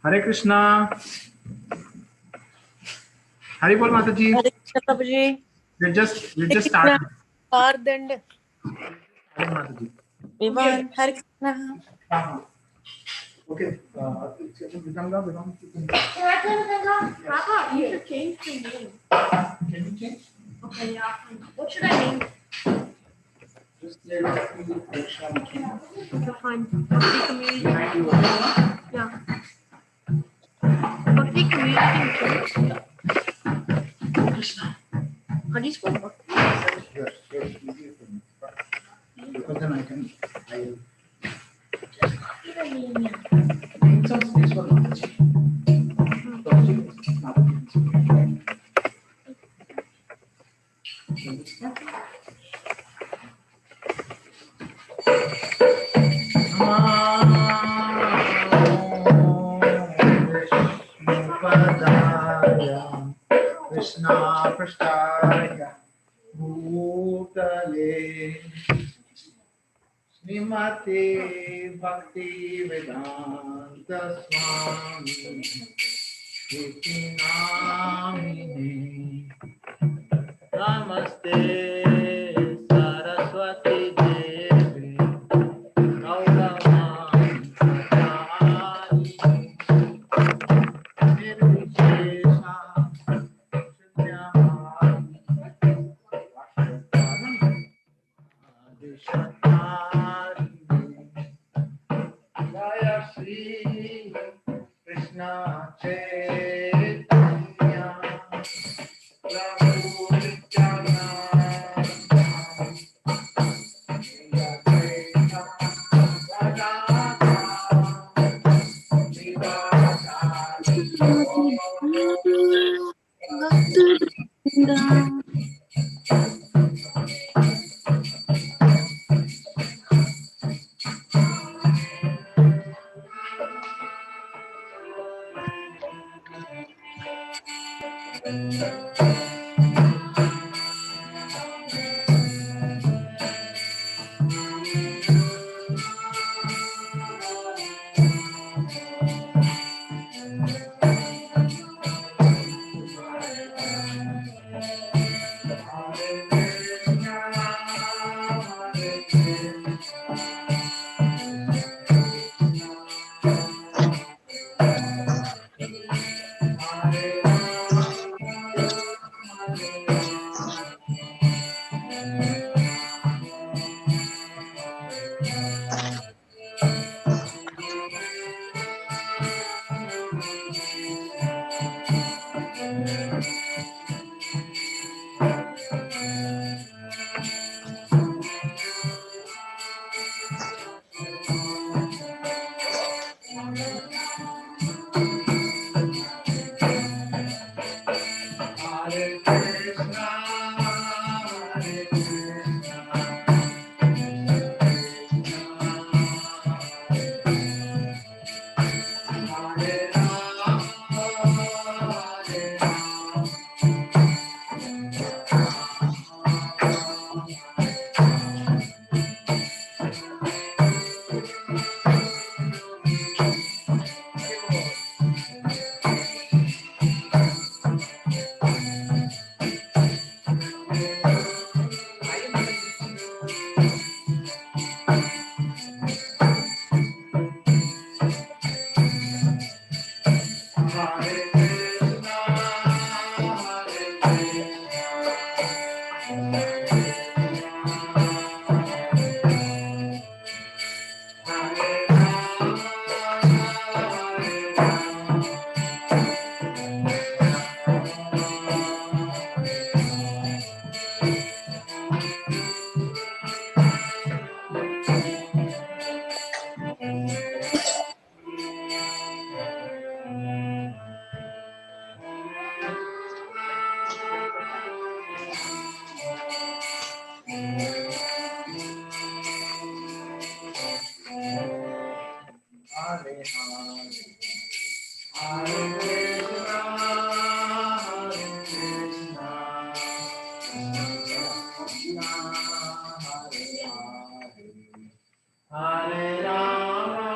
Hare Krishna. Hari Bol Mataji. Hare Krishna Prabhuji. We just started. Ardend. Hare Mataji. Vivan. Hare Krishna. Okay. Vidanga. Papa, you should change the name. Can you change? Okay, yeah. What should I name? Just let it be Krishna McKinney. Okay, fine. Bhakti Community. Yeah. Bhakti Community. Krishna. How do you spell Bhakti? Yes, easier for me. Because then I can. Just copy the name. Need some space for Mataji. Krishna Prasthaya Bhutale Srimate Bhakti Vedanta Swami Iti Namine Namaste Saraswati Devi Gauravani Prachari Nirvishesha Jaya Shri Krishna Chaitanya Prabhu Nityananda Hare Rama, Hare Rama,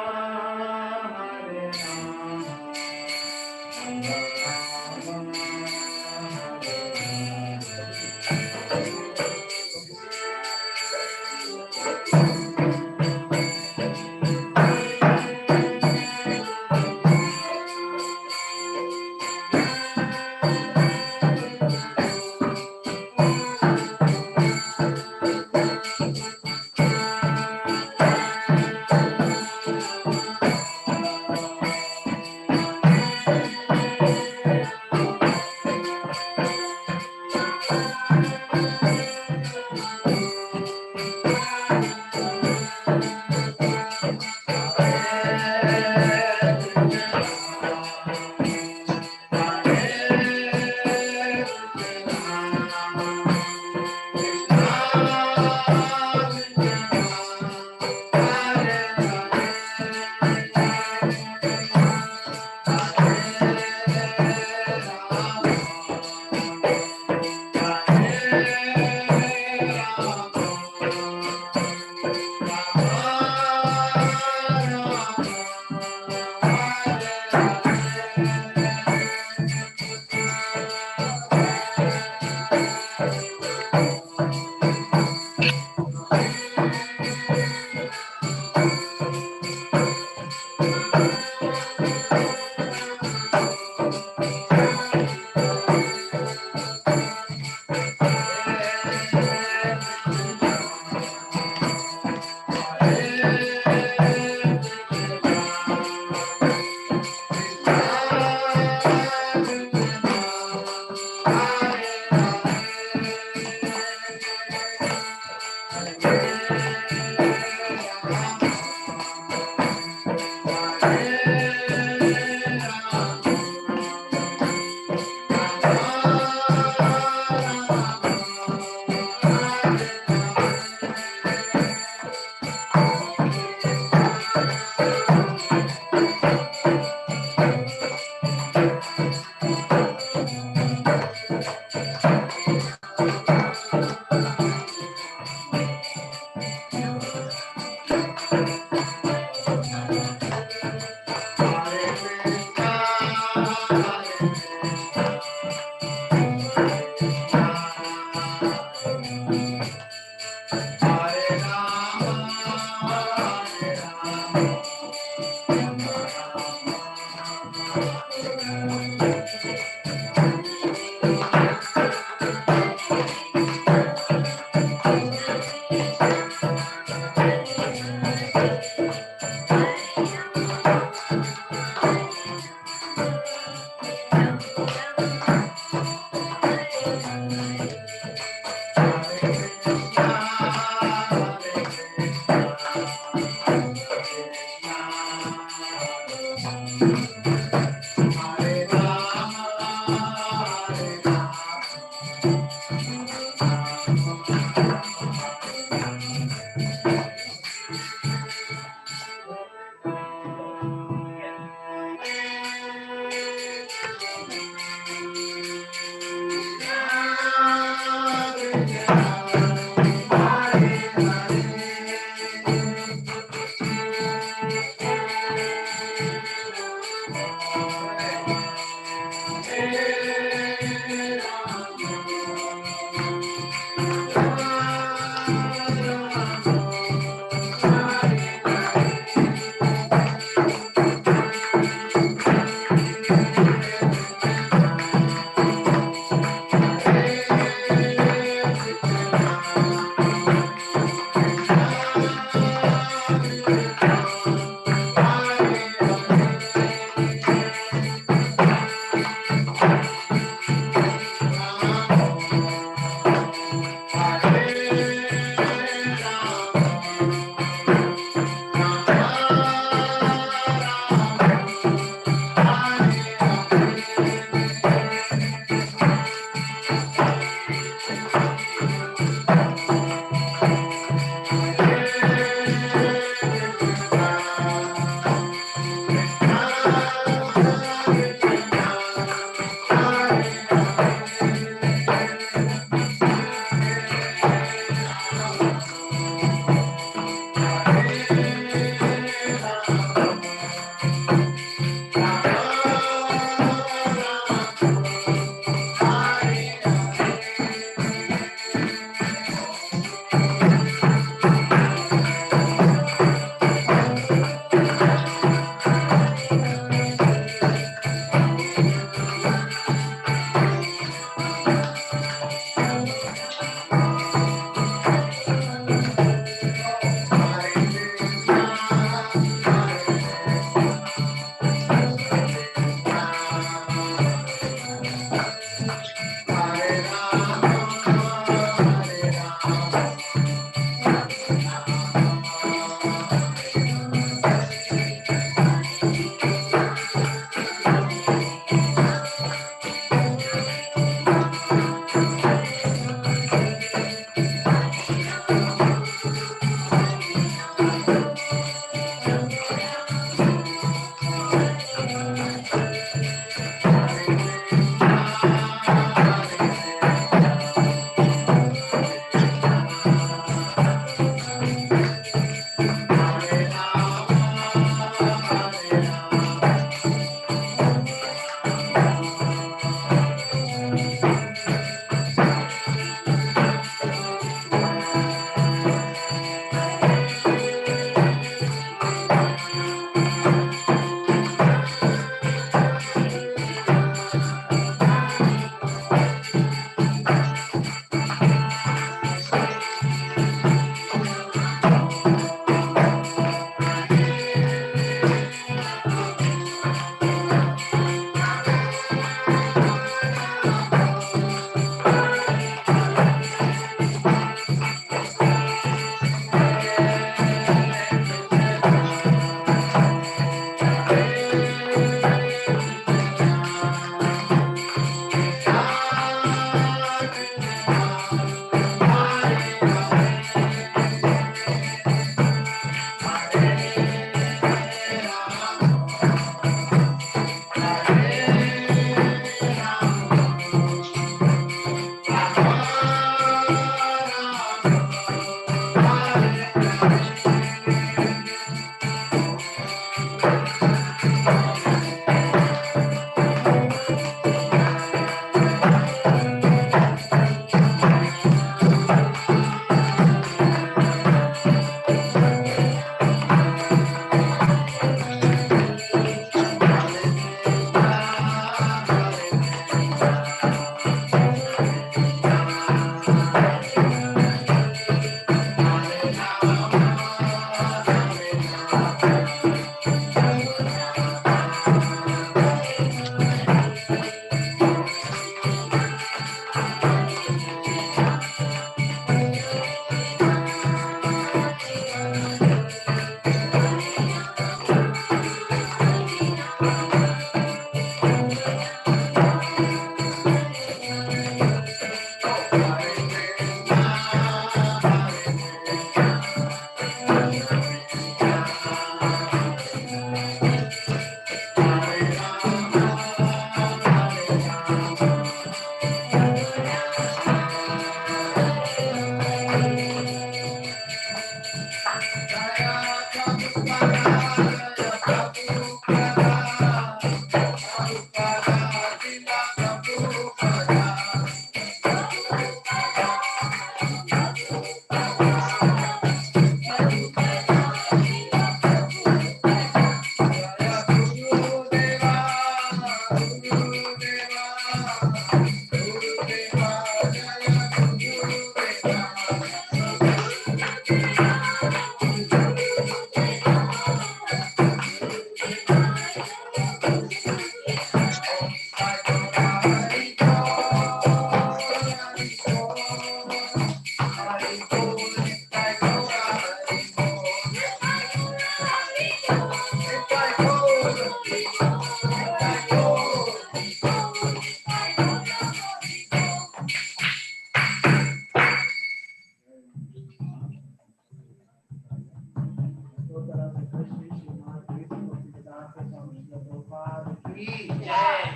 Prabhupada ki jai.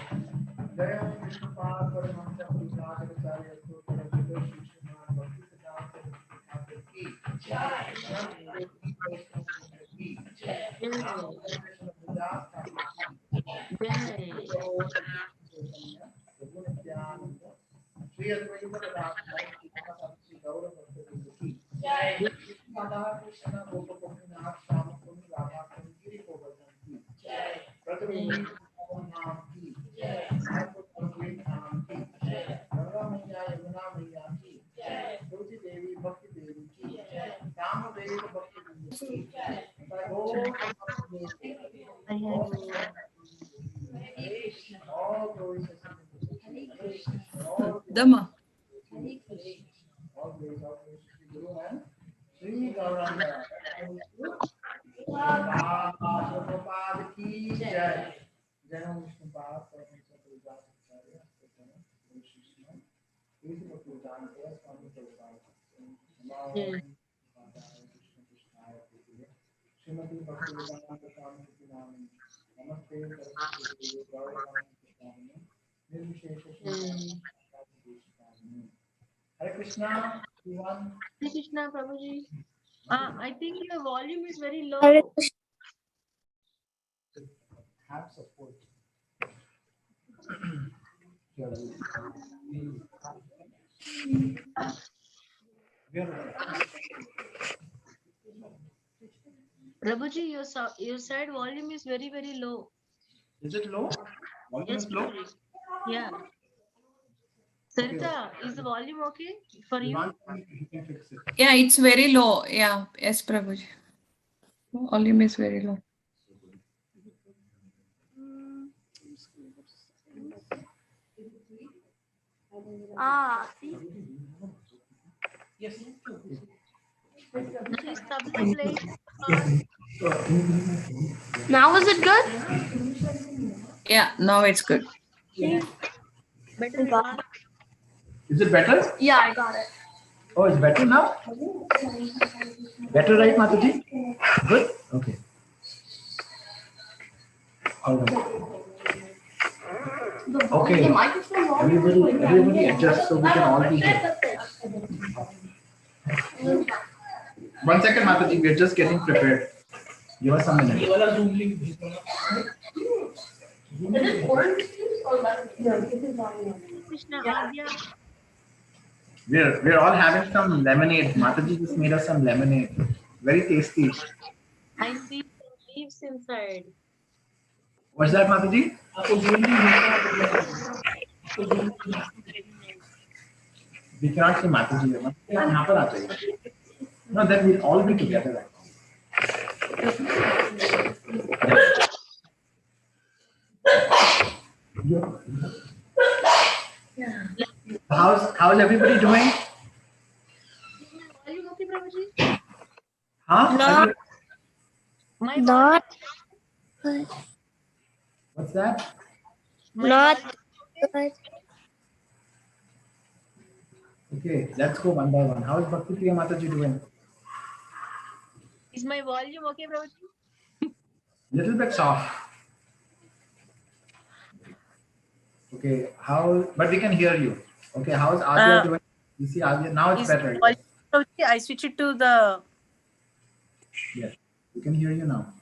Jai Om Vishnupada Paramahamsa Purusharacharya Stotra Jai Shri Srimad Bhakti Siddhanta Prabhupada ki jai. Nam Koti Vaishnava ki jai. Nam Krishna Vidas Thakur ki jai. Prabhu Nityananda Shri Advaita Gadadhar Shri Gaura Bhakta ki jai. Radha Krishna Gopa Gopinath Shama Kund Radha Kund Giri Govardhan ki jai. Pradhan Naam ki jai. Bhagavad Gita Naam ki jai. Ganga Maiya Yamuna Maiya ki jai. Tulsi Devi Bhakti Devi ki jai. Rama Devi Bhakti Devi ki jai. All glories are Dhamma. all glories are to Shri Guru and Shri Gauranga. Prabhupada ki jai. Jai Om Vishnupada Paramahamsa Purusharacharya Stotra Jai Shri Srimad Bhakti Siddhanta Swami Prabhupada. Krishna Krishnaya Prabhupada. Srimati Bhakti Vedanta Swami Nami. Namaste Saraswati Gauranga Krishna. Nirvishesha Shri Hare Krishna, everyone. Hare Krishna, Prabhuji. I think your volume is very low. Hare Krishna. Have support. Prabhuji, your side volume is very, very low. Is it low? Volume Yes, is low? Prabhuji. Yeah. Sarita, is the volume okay for you? You can fix it. Yeah, it's very low. Yeah, yes, Prabhuji. Volume is very low. Yes. Please stop the play. Now is it good? Yeah, now it's good. Better than last. Is it better? Yeah, I got it. Oh, it's better now? Better, right, Mataji? Good? Okay. All right. Okay. Everybody adjust so we can all be here. 1 second, Mataji, we are just getting prepared. Give us a minute. Krishna, Adya. We're all having some lemonade. Mataji just made us some lemonade. Very tasty. I see leaves inside. What's that, Mataji? We cannot see Mataji. No, then we'll all be together. How's everybody doing? Are you okay, Prabhuji? Huh? Not- My Not What's that? not good. Okay, let's go one by one. How is Bhakti Priya Mataji doing? Is my volume okay, Prabhuji? Little bit soft. Okay, but we can hear you. Okay, how's Adya doing? You see Adya, now it's better. Okay, I switch it to the. Yes, we can hear you now.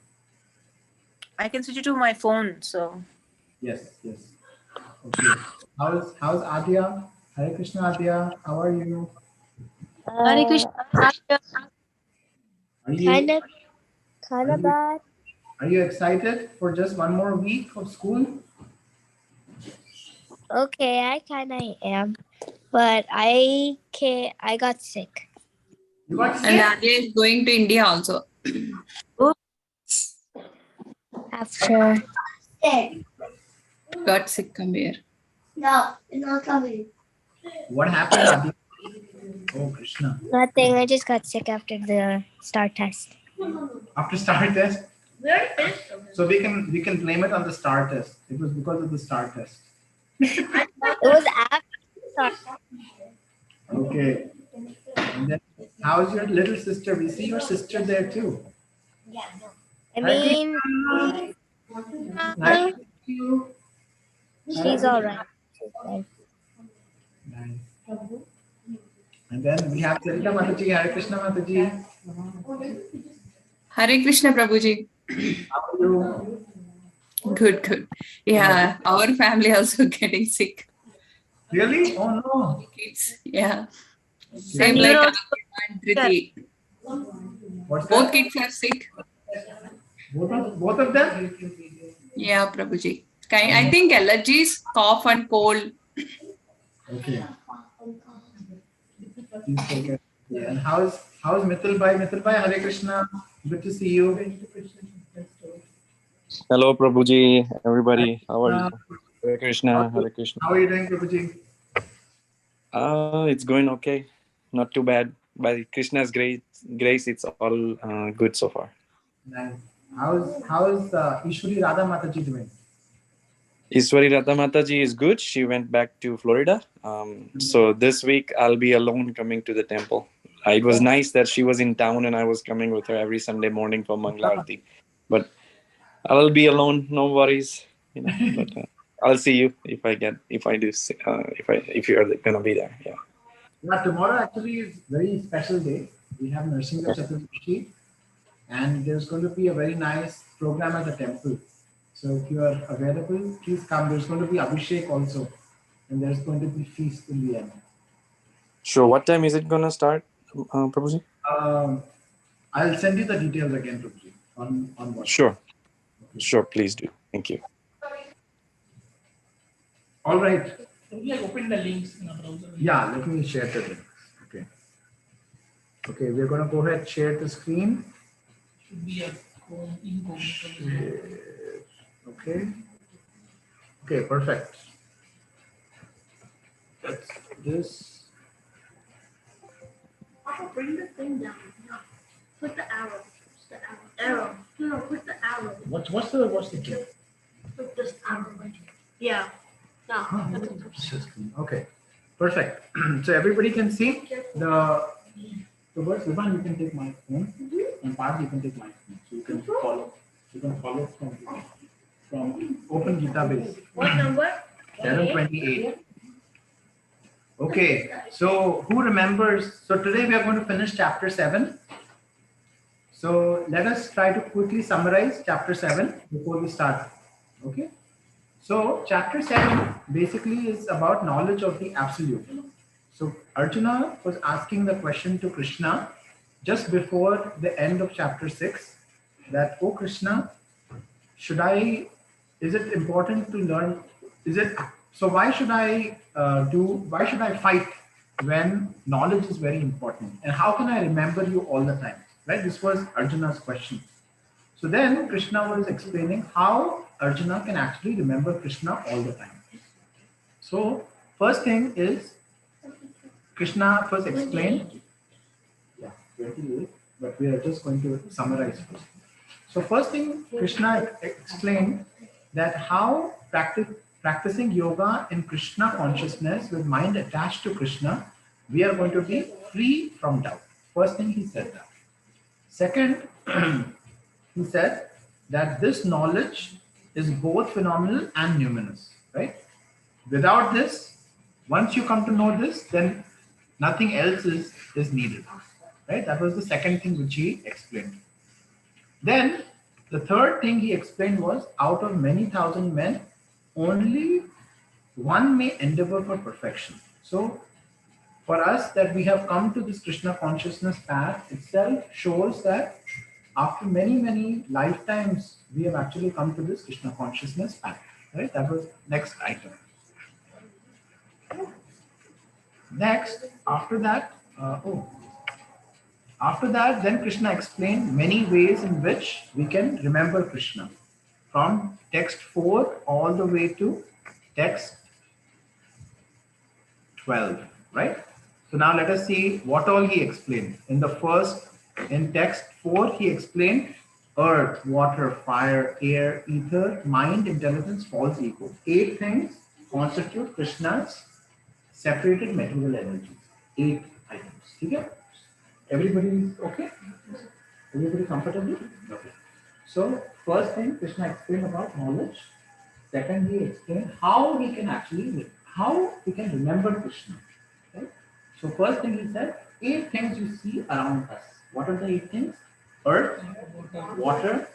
I can switch it to my phone. So. Yes. Okay. How's Adya? Hare Krishna Adya, how are you? Hare Krishna. Are you Kind of bad. Are you excited for just one more week of school? Okay, I kind of am, but I got sick. You got And sick? Adya is going to India also. After Got sick, come here. no, not coming. What happened, Adya? Oh, Krishna. Nothing. I just got sick after the STAR test. After STAR test? So we can blame it on the STAR test. It was because of the STAR test. It was after STAR. Okay. And then how's your little sister? We see your sister there too. I mean, Hi. you? She's all right. She's fine. Nice. And then we have Sarita Mataji, Hare Krishna Mataji. Hare Krishna Prabhuji. How are you? Good, good. Yeah, our family also getting sick. Really? Oh no. Kids, yeah. Okay. Same And like you're Ankita and Dhriti. What's Both that? kids are sick. Both of them? Yeah, Prabhuji. I think allergies, cough and cold. Okay. Please take care. Yeah. And how's Mithil Bhai? Mithil Bhai, Hare Krishna. Good to see you. Hello, Prabhuji, everybody. How are you? Hare How, Krishna, Hare Krishna. how are you doing, Prabhuji? It's going okay. Not too bad. By Krishna's grace, it's all good so far. Nice. How's Ishwari Radha Mataji doing? Iswari Radha Mataji is good. She went back to Florida. So this week I'll be alone coming to the temple. It was nice that she was in town and I was coming with her every Sunday morning for Mangala. But I'll be alone. No worries. But I'll see you if I do. If you are gonna be there. Yeah. Yeah, tomorrow actually is a very special day. We have Narsinga Chaturdashi, and there's going to be a very nice program at the temple. So if you are available, please come. There's going to be Abhishek also, and there's going to be feast in the end. Sure. What time is it gonna start, Prabhuji? I'll send you the details again, Prabhuji, on WhatsApp. Sure. Sure, please do. Thank you. All right. Open the links in a browser. Yeah, let me share the links. Okay. Okay, we're going to go ahead and share the screen. Should be a incognito. Okay. Okay, perfect. Let's do this. Papa, bring the thing down. No, put the arrow. The arrow. No, put the arrow. What's the key? Put this arrow. Yeah. No. Okay, perfect. So everybody can see the words. Vibhan, you can take my phone, and Parth, you can take my phone. So you can follow. You can follow from Open Gita base. What number? 728. Okay, so who remembers? So today we are going to finish chapter 7. So let us try to quickly summarize chapter 7 before we start. Okay. So chapter 7 basically is about knowledge of the absolute. So Arjuna was asking the question to Krishna just before the end of chapter 6 that, oh Krishna, is it important to learn? Why should I fight when knowledge is very important? And how can I remember you all the time? Right? This was Arjuna's question. So then Krishna was explaining how Arjuna can actually remember Krishna all the time. So first thing is Krishna first explained. Yeah, 28, but we are just going to summarize first. So first thing Krishna explained that how practicing yoga in Krishna consciousness with mind attached to Krishna, we are going to be free from doubt. First thing he said that. Second, he said that this knowledge is both phenomenal and numinous, right? Without this, once you come to know this, then nothing else is needed, right? That was the second thing which he explained. Then the third thing he explained was, out of many thousand men, only one may endeavor for perfection. So for us that we have come to this Krishna consciousness path itself shows that after many, many lifetimes, we have actually come to this Krishna consciousness path, right? That was next item. Next, after that, then Krishna explained many ways in which we can remember Krishna, from text 4 all the way to text 12, right? So now let us see what all he explained. In text 4, he explained earth, water, fire, air, ether, mind, intelligence, false ego. 8 things constitute Krishna's separated material energies. 8 items. Okay? Everybody okay? Everybody comfortable? Okay. So first thing Krishna explained about knowledge. Second, he explained how we can remember Krishna. Right? So first thing he said, 8 things you see around us. What are the 8 things? Earth, water,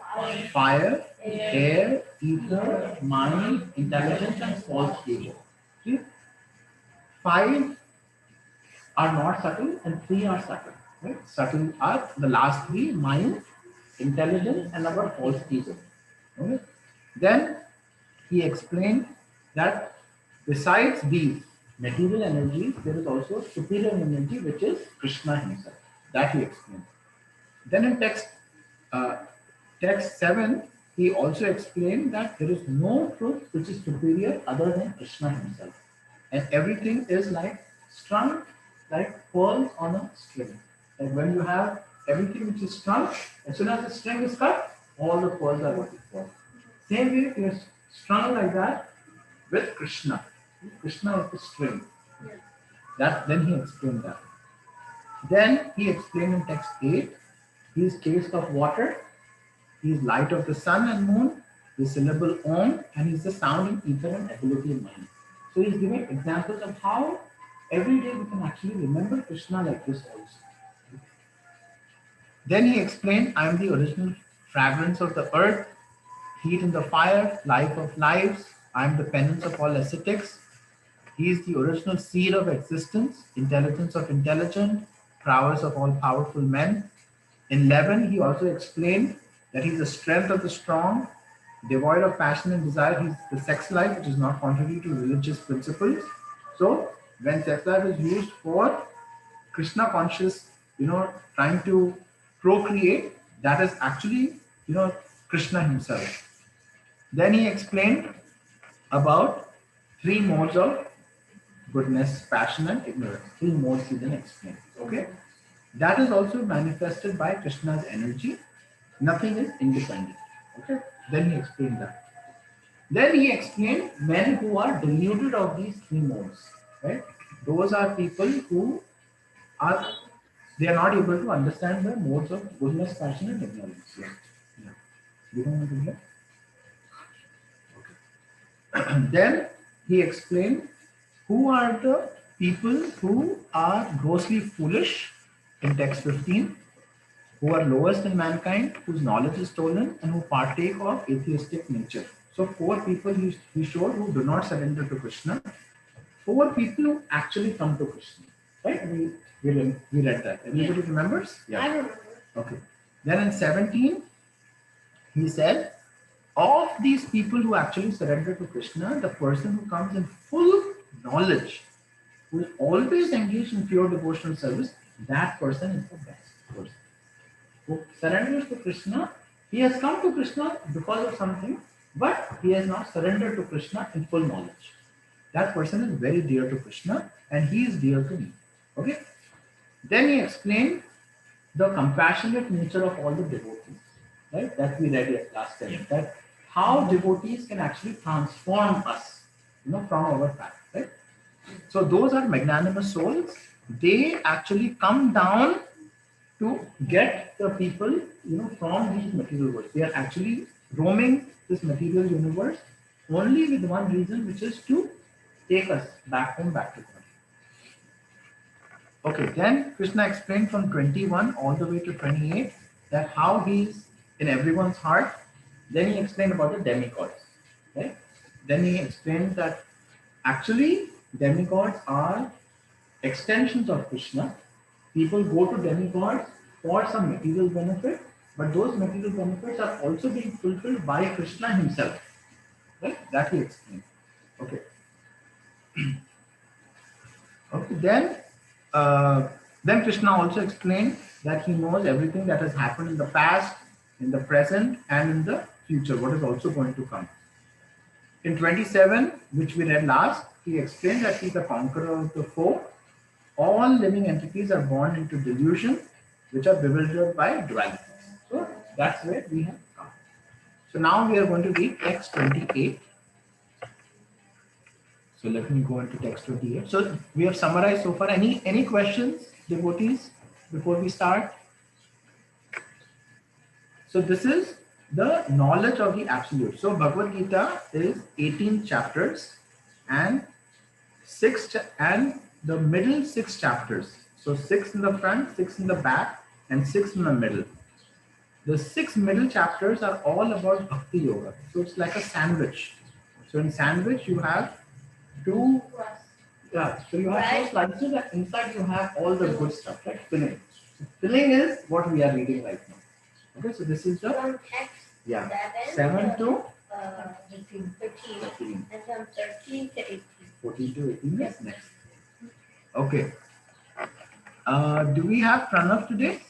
fire, air, ether, mind, intelligence, and false ego. 5 are not subtle and 3 are subtle. Right? Subtle are the last 3: mind, intelligence, and our false ego. Okay? Then he explained that besides these material energies, there is also superior energy, which is Krishna himself. That he explained. Then in text 7, he also explained that there is no truth which is superior other than Krishna himself. And everything is like strung like pearls on a string. Like when you have everything which is strung, as soon as the string is cut, all the pearls are what you fall. Same way, it is strung like that with Krishna. Krishna is the string. Then he explained that. Then he explained in text 8, he is taste of water, he is light of the sun and moon, the syllable Om, and he is the sound in ether and ability in mind. So he's giving examples of how every day we can actually remember Krishna like this also. Then he explained, I am the original fragrance of the earth, heat in the fire, life of lives, I am the penance of all ascetics. He is the original seed of existence, intelligence of intelligent, prowess of all powerful men. In 11, he also explained that he is the strength of the strong, devoid of passion and desire. He is the sex life, which is not contrary to religious principles. So when sex life is used for Krishna conscious, trying to procreate, that is actually, Krishna himself. Then he explained about 3 modes of goodness, passion, and ignorance. 3 modes he then explained. Okay, that is also manifested by Krishna's energy. Nothing is independent. Okay, then he explained that. Then he explained men who are deluded of these 3 modes. Right, those are people who are not able to understand the modes of goodness, passion, and ignorance. Yeah. You don't want to hear? Okay. Then he explained who are the people who are grossly foolish in text 15, who are lowest in mankind, whose knowledge is stolen, and who partake of atheistic nature. So 4 people he showed who do not surrender to Krishna. 4 people who actually come to Krishna. Right? We read that. Everybody remembers? Yeah. I remember. Okay. Then in 17, he said, of these people who actually surrender to Krishna, the person who comes in full knowledge, who is always engaged in pure devotional service, that person is the best person. Who surrenders to Krishna, he has come to Krishna because of something, but he has not surrendered to Krishna in full knowledge. That person is very dear to Krishna and he is dear to me. Okay? Then he explained the compassionate nature of all the devotees, right? That we read last time. That how devotees can actually transform us, from our path, right? So those are magnanimous souls. They actually come down to get the people, from these material worlds. They are actually roaming this material universe only with one reason, which is to take us back home, back to God. Okay, then Krishna explained from 21 all the way to 28 that how he's in everyone's heart. Then he explained about the demigods, right? Then he explained that actually demigods are extensions of Krishna. People go to demigods for some material benefit, but those material benefits are also being fulfilled by Krishna himself, right? That he explained. Okay. Okay. Then Krishna also explained that he knows everything that has happened in the past, in the present, and in the future, what is also going to come. In 27, which we read last, he explained that he is the conqueror of the foe. All living entities are born into delusion, which are bewildered by duality. So that's where we have come. So now we are going to read text 28. So let me go into text 28. So we have summarized so far. Any questions, devotees, before we start? So this is the knowledge of the absolute. So Bhagavad Gita is 18 chapters and the middle 6 chapters. So 6 in the front, 6 in the back, and 6 in the middle. The 6 middle chapters are all about Bhakti Yoga. So it's like a sandwich. So in sandwich you have two, so you have 2 slices and inside you have all the good stuff, like filling. So filling is what we are reading right now. Okay, so this is the From text 7 to 13. 13. And from 13 to 18. 14 to 18 is next. Okay. Do we have Pranav today?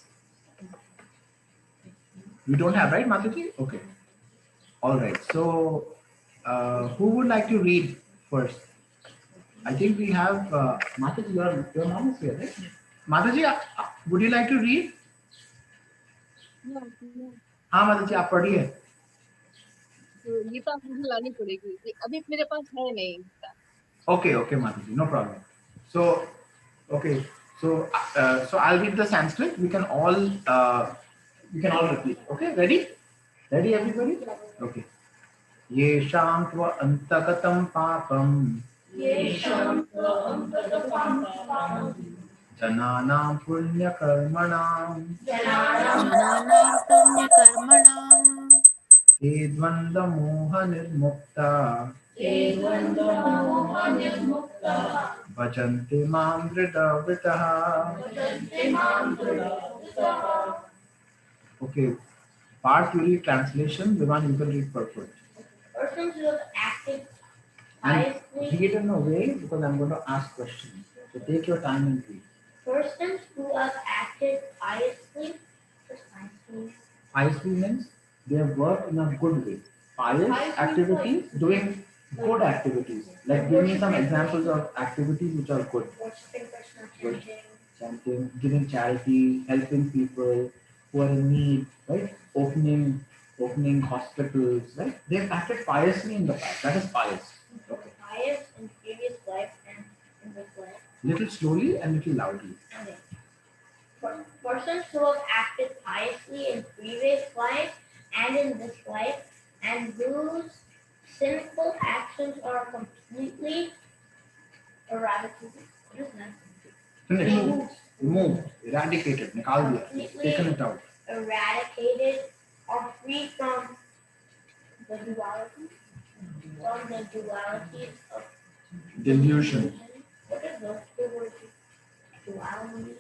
We don't have, right, Mataji? Okay. All right. So, who would like to read first? I think we have Mataji. Your mom is here, right? Mataji, would you like to read? हाँ माताजी आप पढ़िए. गीता मुझे लानी पड़ेगी अभी मेरे पास है नहीं. Okay, Mataji, no problem. So, okay, so I'll read the Sanskrit. We can all repeat. Okay, ready? Ready, everybody? Okay. Yesham tva antagatam papam. Jananam punya karmanam. Jananam punya-karmanam. Edvanda moha nirmukta. Bhajante mam drida vritaha. Okay. Part you read translation. Vivan, you can read purport. Persons who have acted And piously. read in a way because I'm going to ask questions. So take your time and read. Persons who have acted piously. Just piously. Piously means they have worked in a good way. Pious activities, doing good activities. Like give me some examples of activities which are good. Worshipping Krishna, chanting. Chanting, giving charity, helping people who are in need, right? Opening hospitals, right? They have acted piously in the past. That is pious. Okay. Pious in previous life and in this life. Little slowly and little loudly. Okay. Persons who have acted piously in previous life and in this life, and whose sinful actions are completely eradicated. What is that? Finished. Removed. Eradicated. Nikal diya. Taken it out. Eradicated or free from the duality. From the duality of Delusion. What is those two words? Duality.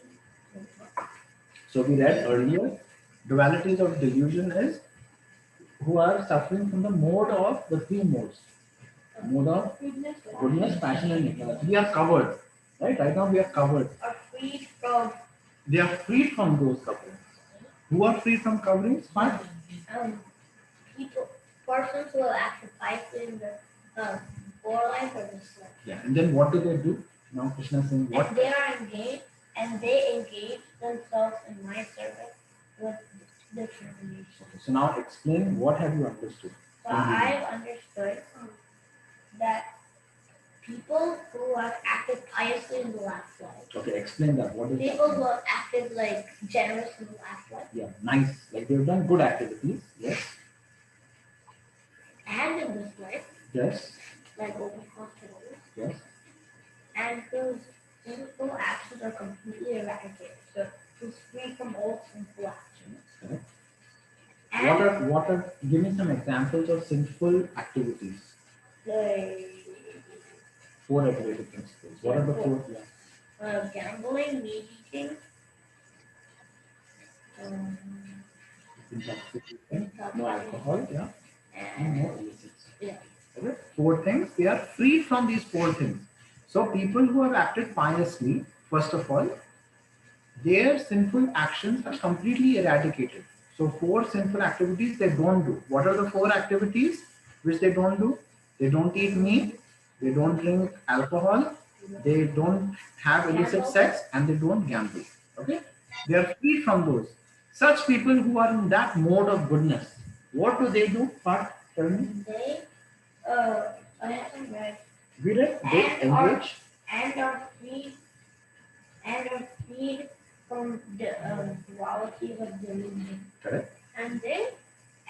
So we read earlier, dualities of delusion is who are suffering from the mode of the 3 modes. Mode of goodness, passion and ignorance. We are covered. Right now we are covered. Are freed from They are freed from those coverings. Who are freed from coverings? Fine. people, persons who have acted piously in the before life or this life. Yeah. And then what do? Now Krishna is saying what? And they are engaged, and they engage themselves in my service with determination. So now explain what have you understood? So I've understood that people who have acted piously in the last life, Okay, explain that. What is people that? who have acted like generous in the last life, Yeah, nice. Like they've done good activities. Yes. and in this life, Yes. like open hospitals, Yes. and whose sinful actions are completely eradicated. So who's free from all sinful actions. Correct. And What are give me some examples of sinful activities? the 4 regulative principles. What are the 4? Yeah. gambling, meat eating, Intoxication, no alcohol, yeah, and and no illicits. yeah. Okay. 4 things. They are free from these 4 things. So people who have acted piously, first of all, their sinful actions are completely eradicated. So 4 sinful activities they don't do. What are the 4 activities which they don't do? They don't eat meat, they don't drink alcohol, they don't have illicit sex, and they don't gamble. Okay? They are free from those. Such people who are in that mode of goodness, what do? Part, tell me. They I haven't read. We read, they And are- engage. And are freed from the dualities of delusion. Correct. And they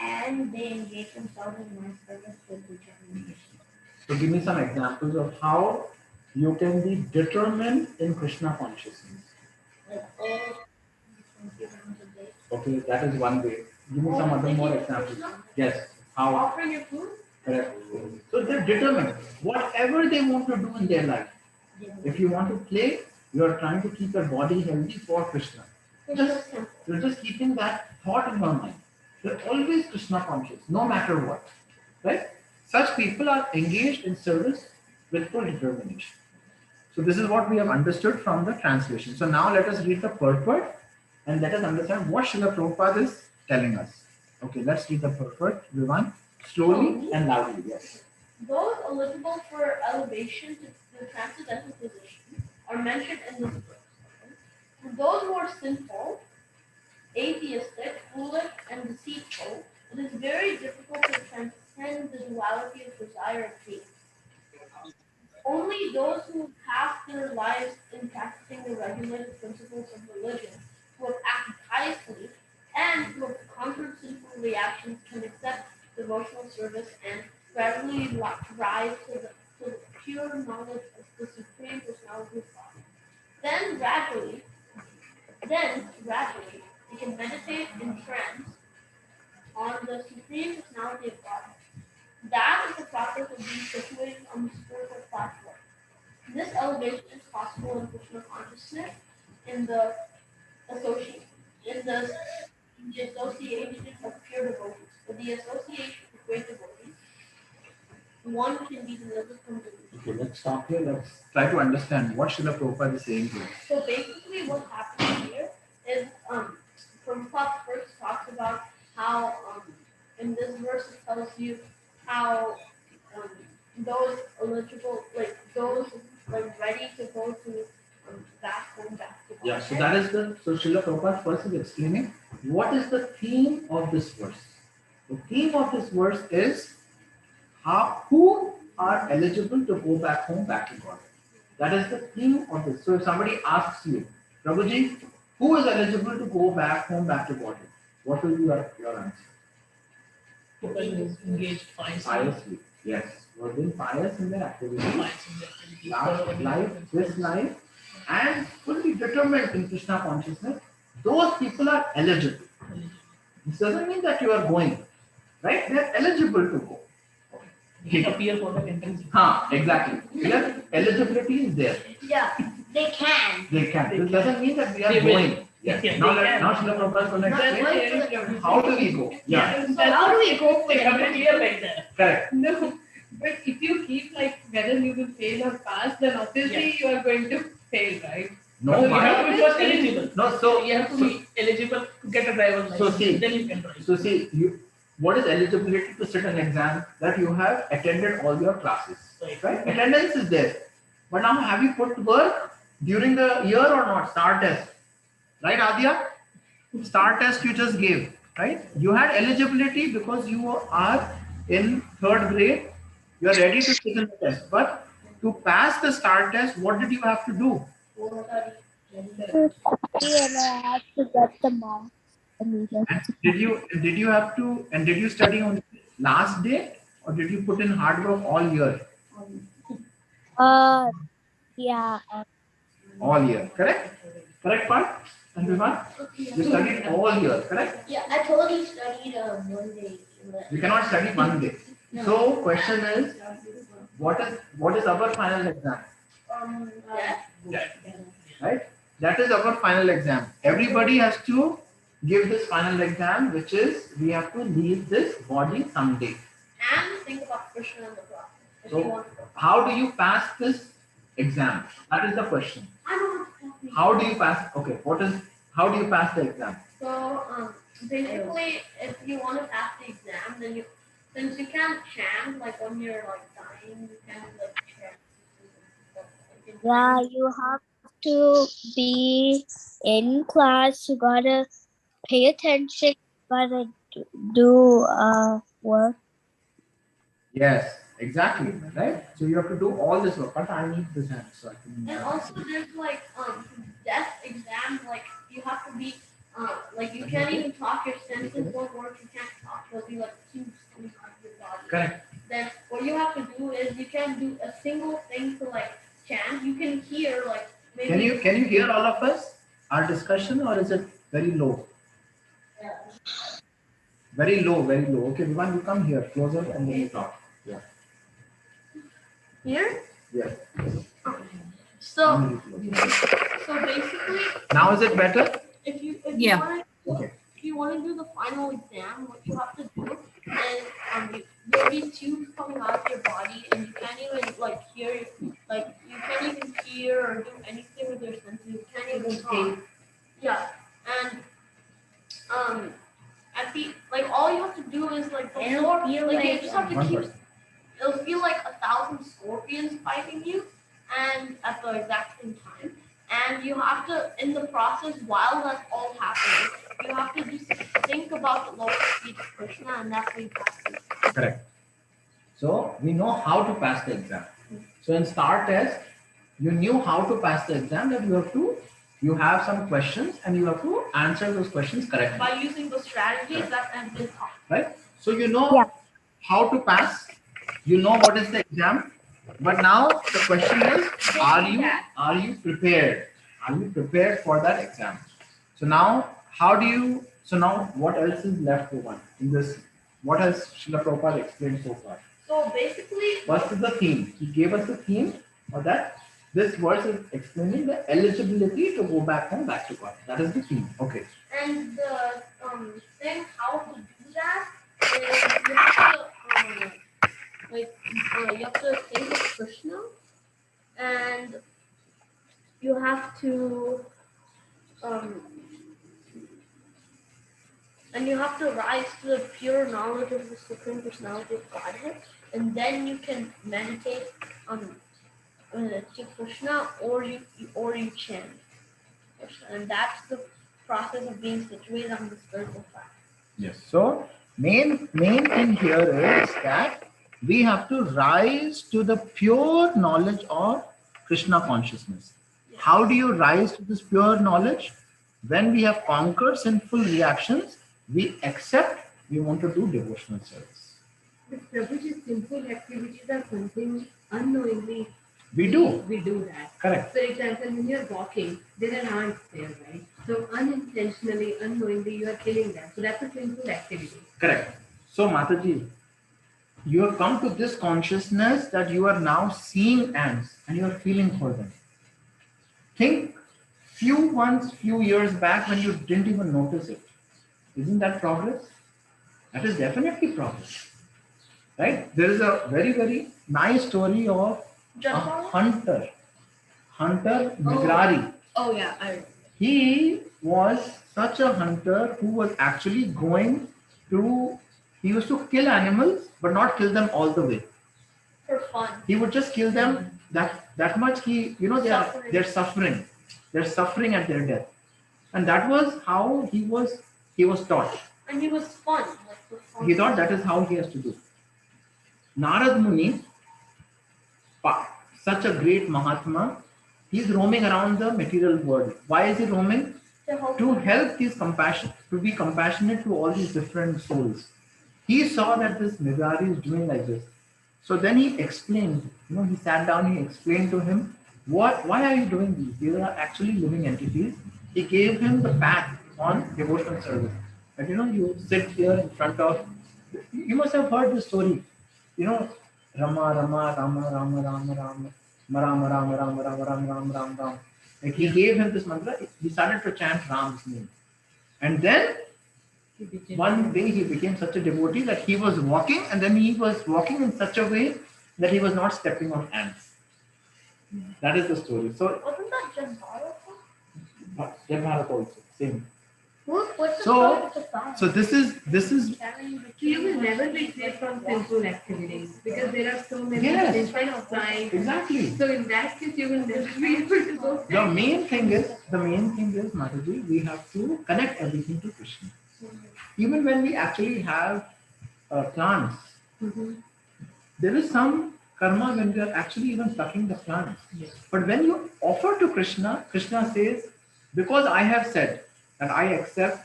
and they engage themselves in my service with determination. So give me some examples of how you can be determined in Krishna consciousness. Like all 20 rounds a day. Okay, that is one way. Give me some other more examples. Yes. How? Offering your food? Correct. So they're determined. Whatever they want to do in their life. If you want to play, you are trying to keep your body healthy for Krishna. You're just keeping that thought in your mind. You're always Krishna conscious, no matter what. Right? Such people are engaged in service with full determination. So this is what we have understood from the translation. So now let us read the purport and let us understand what Srila Prabhupada is telling us. Okay, let's read the purport, everyone, slowly and loudly. Yes. Those eligible for elevation to the transcendental position are mentioned in this verse. For those who are sinful, atheistic, foolish, and deceitful, it is very difficult to transcend the duality of desire and faith. Only those who pass their lives in practicing the regulated principles of religion, who have acted piously, and who have conquered sinful reactions can accept devotional service and gradually rise to the pure knowledge of the Supreme Personality of God. Then gradually, we can meditate in trance on the Supreme Personality of God. That is the process of being situated on the spiritual platform. This elevation is possible in Krishna consciousness, in the association of pure devotees. With the association of great devotees, one can be delivered from delusion. Okay, let's stop here. Let's try to understand what Srila Prabhupada is saying here. So basically what happens here is Prabhupada first talks about how in this verse it tells you how those eligible, like those like ready to go to back to God. Yeah, so that is so Srila Prabhupada first is explaining what is the theme of this verse. The theme of this verse is who are eligible to go back home, back to God. That is the theme of this. So if somebody asks you, Prabhuji, who is eligible to go back home, back to God? What will be your answer? People who is engaged Piously. Yes. You are being pious in their activities. This life, and fully determined in Krishna consciousness. Those people are eligible. This doesn't mean that you are going, right? They are eligible to go. They appear for the entrance. Exactly. Here, eligibility is there. Yeah, they can. They can. This doesn't mean that we are going. Yes. Yeah, Now, they now Srila Prabhupada is going to explain how do we go. Yeah. So how do we go for They have to it? clear like that. Correct. No, but if you keep like whether you will fail or pass, then obviously you are going to fail, right? No, So you why? have to be first eligible. No, So you have to be eligible to get a driver's license. So see, then you can drive. So see, what is eligibility to sit an exam? That you have attended all your classes, right? Attendance is there. But now have you put work during the year or not? Star test, right, Adya? Star test you just gave, right? You had eligibility because you are in 3rd grade. You are ready to take the test. But to pass the star test, what did you have to do? And I have to get the marks immediately. And did you study on the last day, or did you put in hard work all year? Yeah. All year, correct? Correct part? And Vivan? You studied all year, correct? Yeah, I totally studied 1 day. You cannot study 1 day. So question is, what is our final exam? Right? That is our final exam. Everybody has to give this final exam, which is we have to leave this body someday. And think about Krishna and the God. So how do you pass this exam? That is the question. I don't know. How do you pass? Okay, how do you pass the exam? So basically, if you want to pass the exam, then since you can't chant like when you're like dying, you can't like chant. Yeah, you have to be in class. You gotta pay attention. You gotta do work. Yes, exactly. Right? So you have to do all this work. But I need this hand so I can. And also there's like death exam, like you have to be like you can't even talk, your senses won't work, you can't talk, there'll be like tubes coming out of your body. Correct. Then what you have to do is you can't do a single thing to like chant. You can hear like maybe. Can you hear all of us? Our discussion, or is it very low? Very low, very low. Okay, Vivan, you come here closer and then you talk. Yeah. Here? Yeah. So basically, Now is it better? if you Yeah. want to Okay. if you want to do the final exam, what you have to do is there'll be tubes coming out of your body, and you can't even like hear, like you can't even hear or do anything with your senses. You can't even talk. Yeah, and at the like all you have to do is like the It'll floor, feel like you like just have to One keep. person. It'll feel like 1,000 scorpions biting you, and at the exact same time. And you have to, in the process, while that's all happening, you have to just think about the lower speech of Krishna, and that's what you pass it. Correct. So we know how to pass the exam. So in STAR test, you knew how to pass the exam, that you have some questions and you have to answer those questions correctly. By using the strategies that have been taught. Right? So you know how to pass, you know what is the exam, but now the question is, are you prepared? Are you prepared for that exam? So now what else is left for one in this? What has Srila Prabhupada explained so far? So basically, First is the theme. He gave us the theme of that. This verse is explaining the eligibility to go back home, back to God. That is the theme. Okay. and the thing how to do that is you have to you have to think of Krishna, and you have to rise to the pure knowledge of the Supreme Personality of Godhead, and then you can meditate to Krishna, or you chant Krishna, and that's the process of being situated on the spiritual path. Yes. So main thing here is that we have to rise to the pure knowledge of Krishna consciousness. How do you rise to this pure knowledge? When we have conquered sinful reactions, we accept we want to do devotional service. But Prabhuji's simple activities are something unknowingly We do. we do that. Correct. For example, when you're walking, there are ants there, right? So unintentionally, unknowingly, you are killing them. So that's a simple activity. Correct. So Mataji, you have come to this consciousness that you are now seeing ants and you are feeling for them. Think few years back when you didn't even notice it. Isn't that progress? That is definitely progress. Right? There is a very, very nice story of a hunter, Migrari. Oh yeah, I remember. He was such a hunter who was actually he used to kill animals, but not kill them all the way. For fun. He would just kill them that much. They're suffering. They're suffering at their death. And that was how he was taught. And he was fun. He thought that is how he has to do. Narad Muni, such a great Mahatma, he's roaming around the material world. Why is he roaming? To help these to be compassionate to all these different souls. He saw that this Migrari is doing like this. So then he explained, he sat down, he explained to him, why are you doing these? These are actually living entities. He gave him the path on devotional service. But you sit here in front of, you must have heard this story. Rama, Rama, Rama, Rama, Rama, Rama, Rama, Rama, Rama, Rama, Rama, Rama, Rama, Rama. Like he gave him this mantra, he started to chant Ram's name. And then one day he became such a devotee that he was walking, and then he was walking in such a way that he was not stepping on ants. That is the story. So wasn't that Jan Bharat? Jan Bharat also, same. What's the So- story with the fire? So this is You will never be free from simple activities because there are so many Yes. inside outside. exactly. So in that case, you will never be able to go. The main thing is, Mataji, we have to connect everything to Krishna. Even when we actually have plants, there is some karma when we are actually even plucking the plants. Yes. But when you offer to Krishna, Krishna says, because I have said and I accept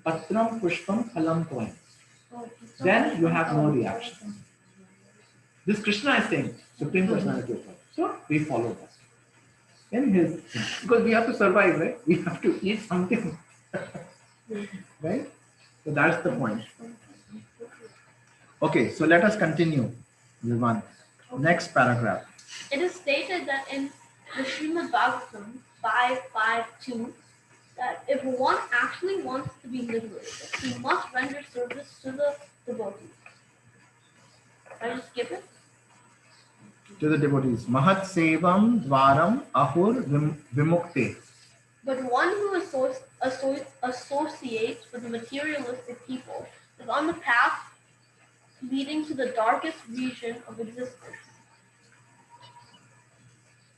Patram Pushpam Phalam coins, then you have no reaction. This Krishna is saying, Supreme Personality of God. So we follow that. In his, because we have to survive, right? We have to eat something. Right? So that's the point. Okay, so let us continue. Vivan. Next paragraph. It is stated that in the Srimad Bhagavatam 5.5.2 that if one actually wants to be liberated, he must render service to the devotees. Can I just skip it? To the devotees. Mahat Sevam Dvaram Ahur Vimukte. But one who associates with the materialistic people is on the path leading to the darkest region of existence.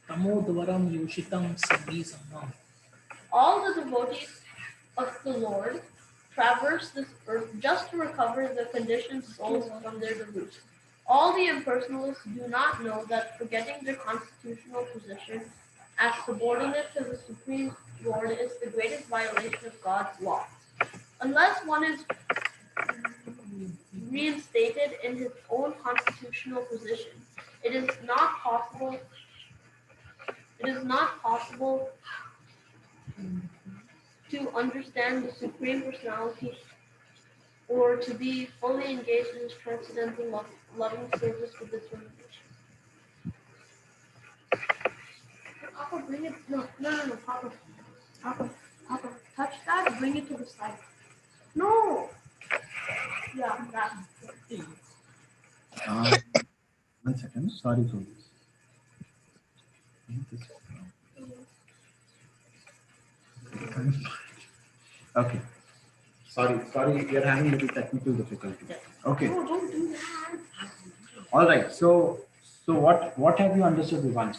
Tamodvaram Yushitam Siddhi Samam. All the devotees of the Lord traverse this earth just to recover the conditioned souls from their delusion. All the impersonalists do not know that forgetting their constitutional position as subordinate to the Supreme Lord is the greatest violation of God's law. Unless one is reinstated in his own constitutional position, it is not possible to understand the Supreme Personality or to be fully engaged in his transcendental loving service with determination. Papa, bring it. No, Papa. Papa, touch that. Bring it to the side. No. Yeah, that. One second. Sorry for this. Okay. Sorry, we are having a little technical difficulty. Okay. No, don't do that. All right. So what have you understood, Vivan?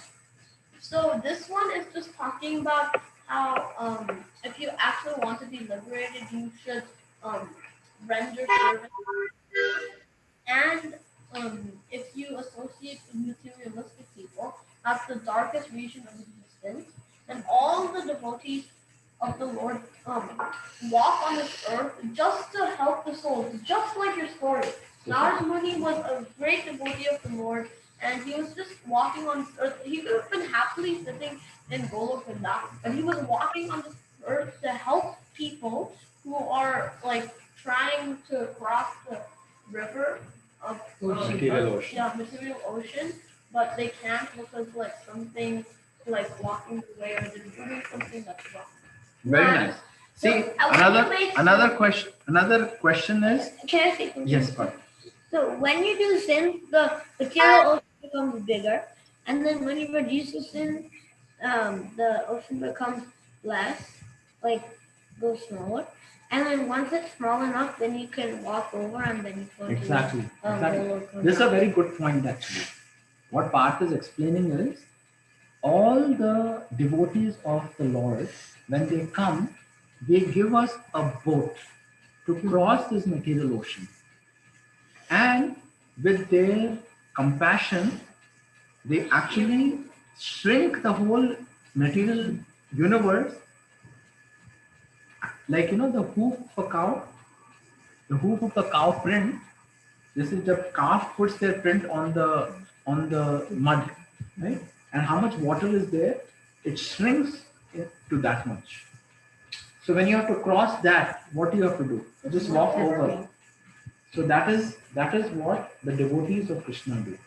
So this one is just talking about how if you actually want to be liberated, you should render service. And if you associate with materialistic people, that's the darkest region of existence. And all the devotees of the Lord walk on this earth just to help the souls, just like your story. Narad Muni was a great devotee of the Lord, and he was just walking on this earth. He could have been happily sitting in Golok Vrindavan, but he was walking on this earth to help people who are like trying to cross the river of Material ocean. Yeah, material ocean, but they can't because like something like blocking the way or they're doing something that's wrong. Very nice. See, another question is. Can I say something? Yes, but So when you do sin, the material ocean becomes bigger, and then when you reduce the sin, the ocean becomes less, like goes smaller. And then once it's small enough, then you can walk over and then you go exactly. to This is a very good point actually. What Parth is explaining is all the devotees of the Lord, when they come, they give us a boat to cross this material ocean. And with their compassion, they actually shrink the whole material universe. Like, you know, the hoof of a cow, the hoof of the cow print. This is the calf puts their print on the mud, right? And how much water is there? It shrinks it to that much. So when you have to cross that, what do you have to do? Just walk over. So that is what the devotees of Krishna do.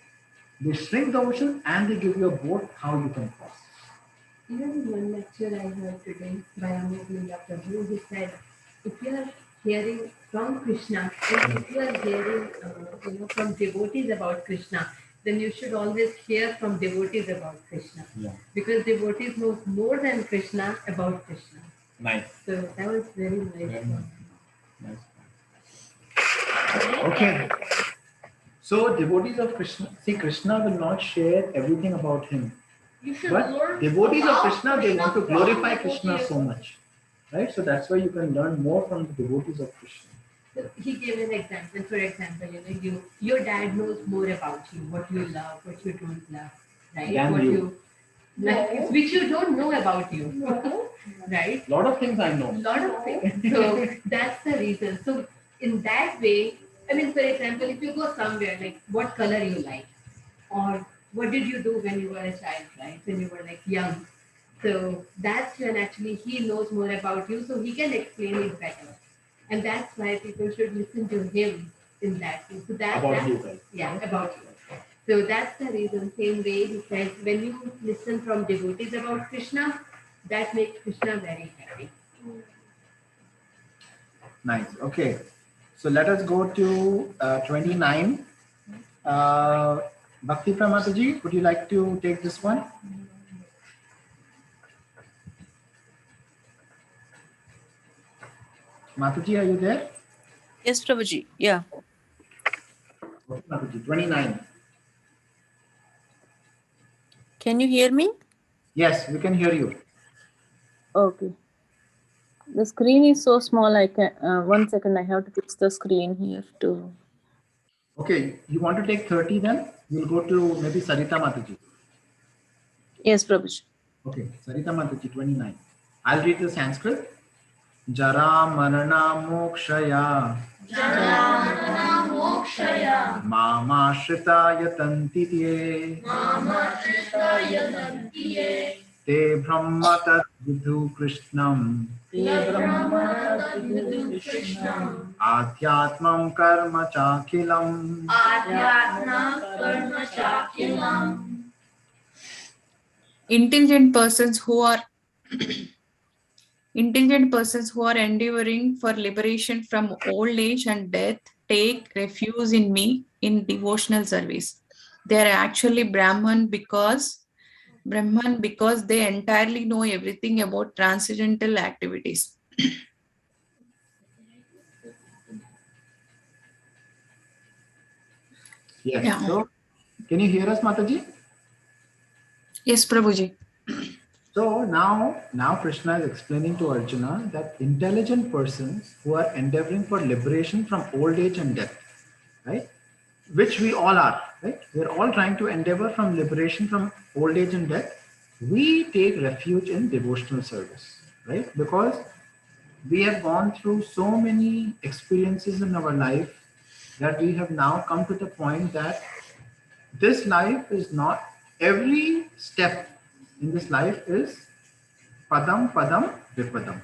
They shrink the ocean and they give you a boat how you can cross. Even in one lecture I heard today by Dr. Prabhu, he said, if you are hearing from Krishna and if you are hearing from devotees about Krishna, then you should always hear from devotees about Krishna. Yeah. Because devotees know more than Krishna about Krishna. Nice. So that was very nice. Nice. Okay. So devotees of Krishna, see, Krishna will not share everything about him. But devotees of Krishna, they want to glorify Krishna so much. Right? So that's why you can learn more from the devotees of Krishna. So he gave an example. For example, your dad knows more about you, what you love, what you don't love, right? Than what you. like, which you don't know about you, right? Lot of things I know. Lot of things. So that's the reason. So in that way, I mean, for example, if you go somewhere, like what color you like, or what did you do when you were a child, right? When you were like young. So that's when actually he knows more about you, so he can explain it better. And that's why people should listen to him in that way. So About you guys. yeah, about you. So that's the reason. Same way he says, when you listen from devotees about Krishna, that makes Krishna very happy. Nice. Okay. So let us go to 29. Bhakti Pramataji, would you like to take this one? Mataji, are you there? Yes, Prabhuji. Yeah. Mataji, 29. Can you hear me? Yes, we can hear you. Okay. The screen is so small. I can. 1 second. I have to fix the screen here too. Okay, you want to take 30 then? We'll go to maybe Sarita Mataji. Yes, Prabhuji. Okay, Sarita Mataji, 29. I'll read the Sanskrit. Jara marana mokshaya. Jara mokshaya. Mama shrita yatanti Mama Krishna yadantiye. Te brahma tat vidhu krishnam. Krishnam. Adhyatmam karma chakilam. Adhyatma karma shakilam. Intelligent persons who are endeavoring for liberation from old age and death take refuge in me in devotional service. They are actually Brahman because they entirely know everything about transcendental activities. Yes. Yeah. So, can you hear us, Mataji? Yes, Prabhuji. So now Krishna is explaining to Arjuna that intelligent persons who are endeavoring for liberation from old age and death, right? Which we all are, right? We're all trying to endeavor from liberation from old age and death. We take refuge in devotional service, right? Because we have gone through so many experiences in our life that we have now come to the point that this life is not, every step in this life is padam padam vipadam.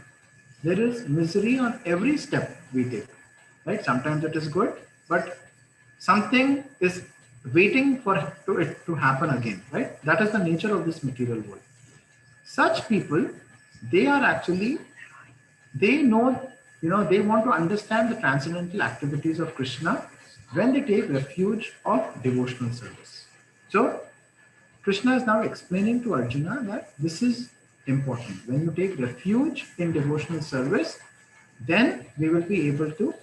There is misery on every step we take, right? Sometimes it is good, but something is waiting for it to happen again, right? That is the nature of this material world. Such people, they are actually, they know, they want to understand the transcendental activities of Krishna when they take refuge of devotional service. So Krishna is now explaining to Arjuna that this is important. When you take refuge in devotional service, then we will be able to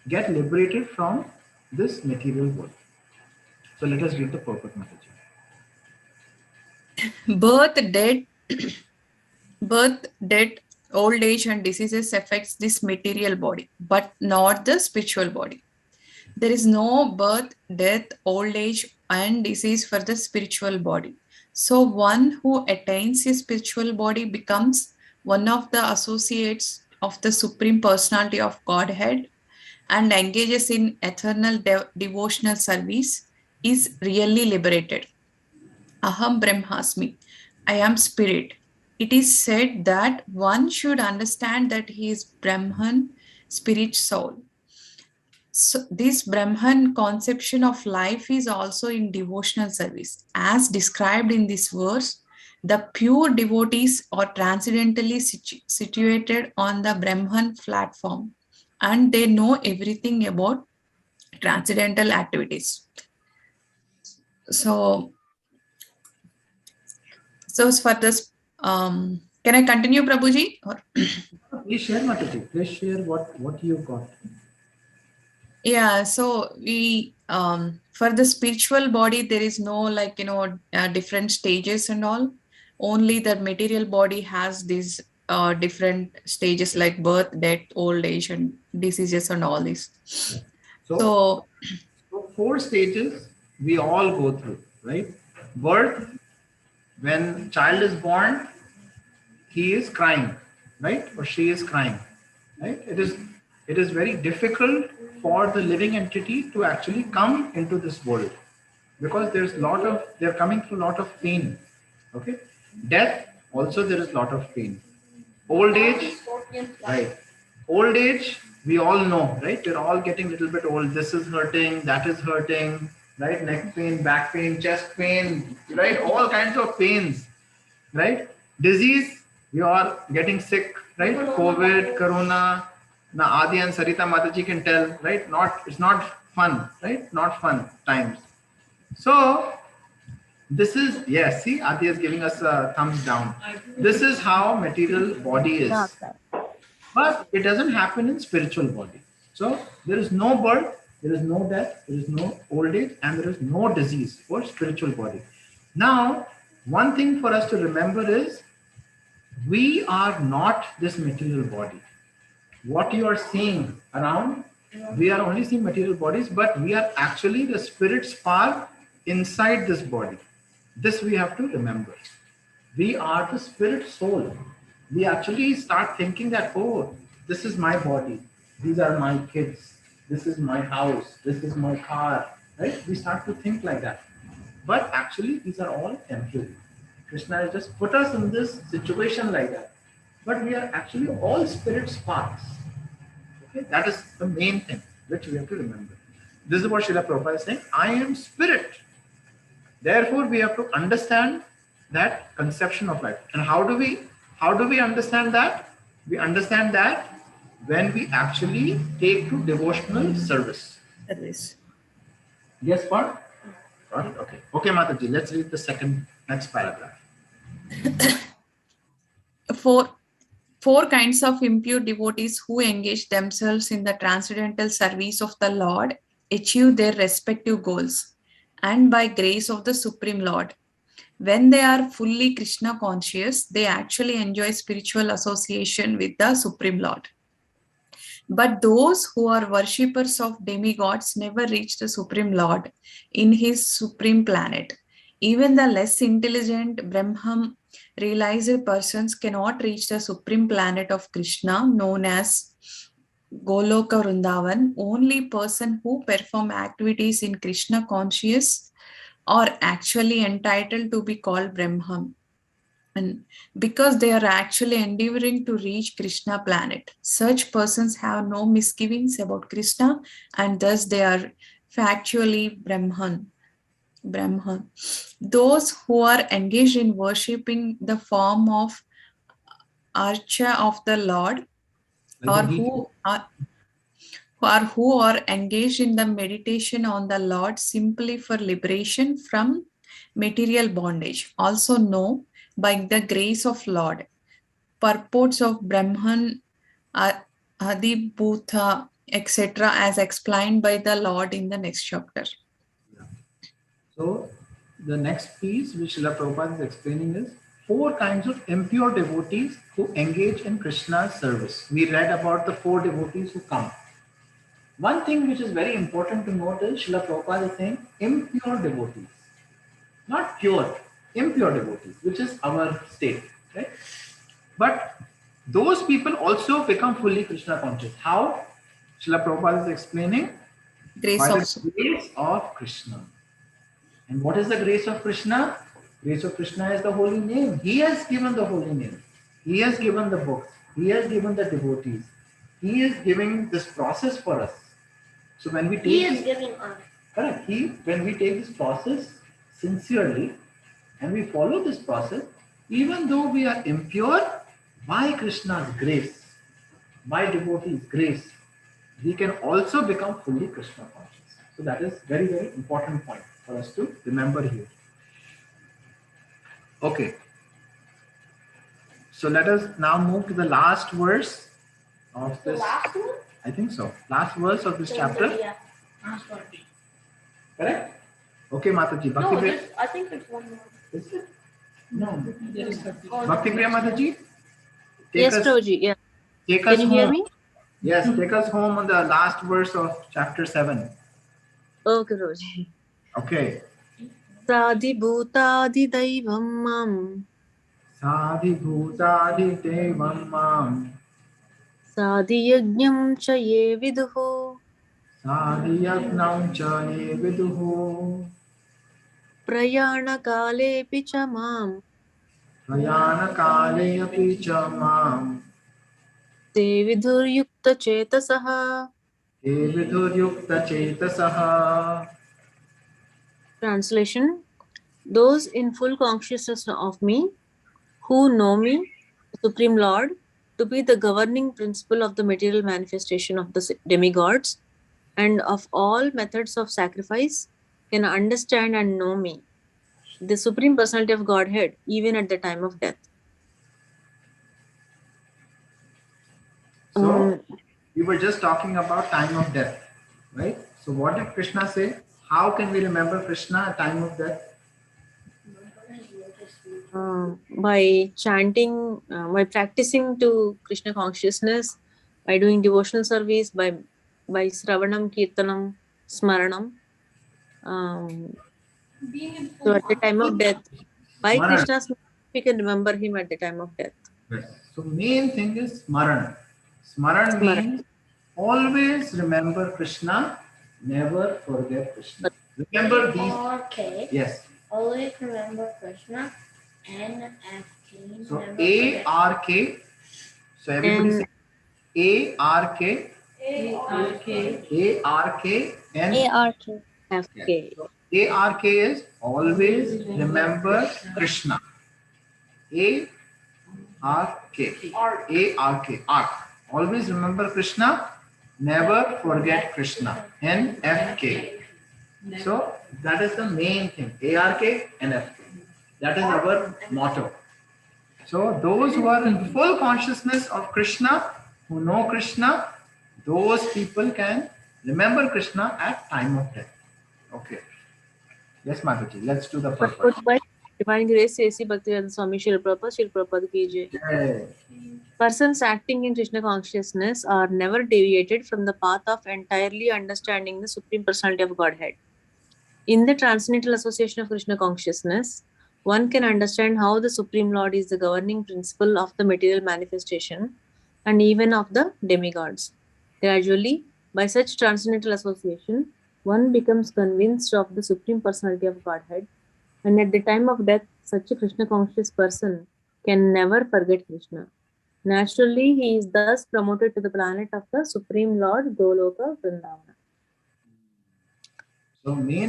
get liberated from this material world. So let us read the purport, Mataji. Birth, death, old age and diseases affects this material body, but not the spiritual body. There is no birth, death, old age and disease for the spiritual body. So one who attains a spiritual body becomes one of the associates of the Supreme Personality of Godhead and engages in eternal devotional service is really liberated. Aham Brahmasmi. I am spirit. It is said that one should understand that he is Brahman, spirit soul. So this Brahman conception of life is also in devotional service. As described in this verse, the pure devotees are transcendentally situated on the Brahman platform and they know everything about transcendental activities. So for this, can I continue, Prabhuji? Or? Please share, Mataji. Please share what you got. Yeah, so we for the spiritual body there is no different stages and all. Only the material body has these different stages like birth, death, old age and diseases and all this. So 4 stages we all go through, right? Birth, when child is born, he is crying, right? Or she is crying, right? It is very difficult for the living entity to actually come into this world because they're coming through a lot of pain. Okay. Death, also there is a lot of pain. Old age, right? Old age, we all know, right? We're all getting a little bit old. This is hurting, that is hurting, right? Neck pain, back pain, chest pain, right? All kinds of pains, right? Disease, we are getting sick, right? COVID, Corona. Now Adi and Sarita Mataji can tell, right? It's not fun, right? Not fun times. So this is, yes, see, Adi is giving us a thumbs down. This is how material body is. But it doesn't happen in spiritual body. So there is no birth, there is no death, there is no old age, and there is no disease for spiritual body. Now, one thing for us to remember is we are not this material body. What you are seeing around, we are only seeing material bodies, but we are actually the spirit spark inside this body. This we have to remember. We are the spirit soul. We actually start thinking that, oh, this is my body. These are my kids. This is my house. This is my car. Right? We start to think like that. But actually, these are all temporary. Krishna has just put us in this situation like that. But we are actually all spirit sparks. Okay? That is the main thing which we have to remember. This is what Srila Prabhupada is saying. I am spirit. Therefore, we have to understand that conception of life. And how do we understand that? We understand that when we actually take to devotional service. Yes, Parth? Okay. Okay, Mataji, let's read the next paragraph. Four kinds of impure devotees who engage themselves in the transcendental service of the Lord achieve their respective goals, and by grace of the Supreme Lord. When they are fully Krishna conscious, they actually enjoy spiritual association with the Supreme Lord. But those who are worshippers of demigods never reach the Supreme Lord in his supreme planet. Even the less intelligent Brahman realized persons cannot reach the supreme planet of Krishna, known as Goloka Vrindavan. Only person who perform activities in Krishna conscious are actually entitled to be called Brahman, and because they are actually endeavoring to reach Krishna planet. Such persons have no misgivings about Krishna, and thus they are factually Brahman. Those who are engaged in worshipping the form of Archa of the Lord, or who are engaged in the meditation on the Lord simply for liberation from material bondage, also know by the grace of Lord purports of Brahman, Adibhuta, etc., as explained by the Lord in the next chapter. So the next piece which Srila Prabhupada is explaining is 4 kinds of impure devotees who engage in Krishna's service. We read about the 4 devotees who come. One thing which is very important to note is Srila Prabhupada is saying impure devotees, not pure, impure devotees, which is our state, right? But those people also become fully Krishna conscious. How? Srila Prabhupada is explaining Grace by also. the grace of Krishna. And what is the grace of Krishna? Grace of Krishna is the holy name. He has given the holy name. He has given the books. He has given the devotees. He is giving this process for us. So when we take He is giving us. Correct. When we take this process sincerely and we follow this process, even though we are impure, by Krishna's grace, by devotee's grace, we can also become fully Krishna conscious. So that is very, very important point for us to remember here. Okay. So let us now move to the last verse of this. The last one? I think so. Last verse of this chapter. Yeah. Last one. Correct? Okay, Mataji. Bhakti No, I think there's one more. Is it? No. There is 30. Bhakti Priya Mataji? Yes, Prabhuji. Yeah. Take us Can you hear home. me? Yes, take us home on the last verse of chapter 7. Okay, Prabhuji. Okay. Sadhibhutadidaivam mam Sadhibhutadidevam mam Sadhiyajnam cha ye viduhu Sadhiyagnam cha ye viduhu Prayana kalepi cha mam Prayana kale api cha mam Te viduryukta chetasaha. Te viduryukta chetasaha. Translation: those in full consciousness of me, who know me, Supreme Lord, to be the governing principle of the material manifestation of the demigods and of all methods of sacrifice, can understand and know me, the Supreme Personality of Godhead, even at the time of death. So, we were just talking about time of death, right? So what did Krishna say? How can we remember Krishna at time of death? By chanting, by practicing to Krishna consciousness, by doing devotional service, by Sravanam, Kirtanam, Smaranam. So at the time of death, by Krishna's, we can remember him at the time of death. Yes. So main thing is Smaran. Smaran means always remember Krishna, never forget Krishna. Remember these. A-R-K. Yes. Always remember Krishna. N-F-K. So A-R-K. So everybody say A-R-K. A-R-K. A-R-K. A-R-K. F-K. So A-R-K is always remember Krishna. A-R-K. A-R-K. Ark. Always remember Krishna. Never forget Krishna. N-F-K. So that is the main thing. A-R-K, N-F-K. That is our motto. So those who are in full consciousness of Krishna, who know Krishna, those people can remember Krishna at time of death. Okay. Yes, Mataji, let's do the purpose. Divine Grace, A.C. Bhakti Swami Shri Prabhupada ki jai. Persons acting in Krishna consciousness are never deviated from the path of entirely understanding the Supreme Personality of Godhead. In the Transcendental Association of Krishna Consciousness, one can understand how the Supreme Lord is the governing principle of the material manifestation and even of the demigods. Gradually, by such transcendental association, one becomes convinced of the Supreme Personality of Godhead, and at the time of death, such a Krishna conscious person can never forget Krishna. Naturally, he is thus promoted to the planet of the Supreme Lord, Goloka Vrindavana. So main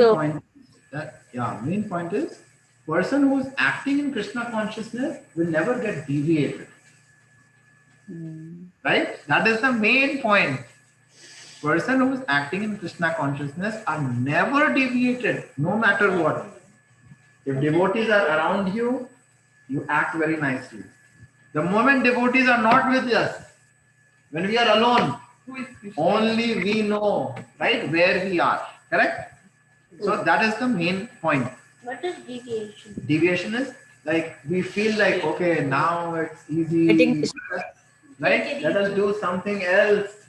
point is person who is acting in Krishna consciousness will never get deviated. Right? That is the main point. Person who is acting in Krishna consciousness are never deviated, no matter what. If devotees are around you, you act very nicely. The moment devotees are not with us, when we are alone, only we know, right, where we are. Correct? So that is the main point. What is deviation? Deviation is like we feel like, okay, now it's easy, right? Let us do something else,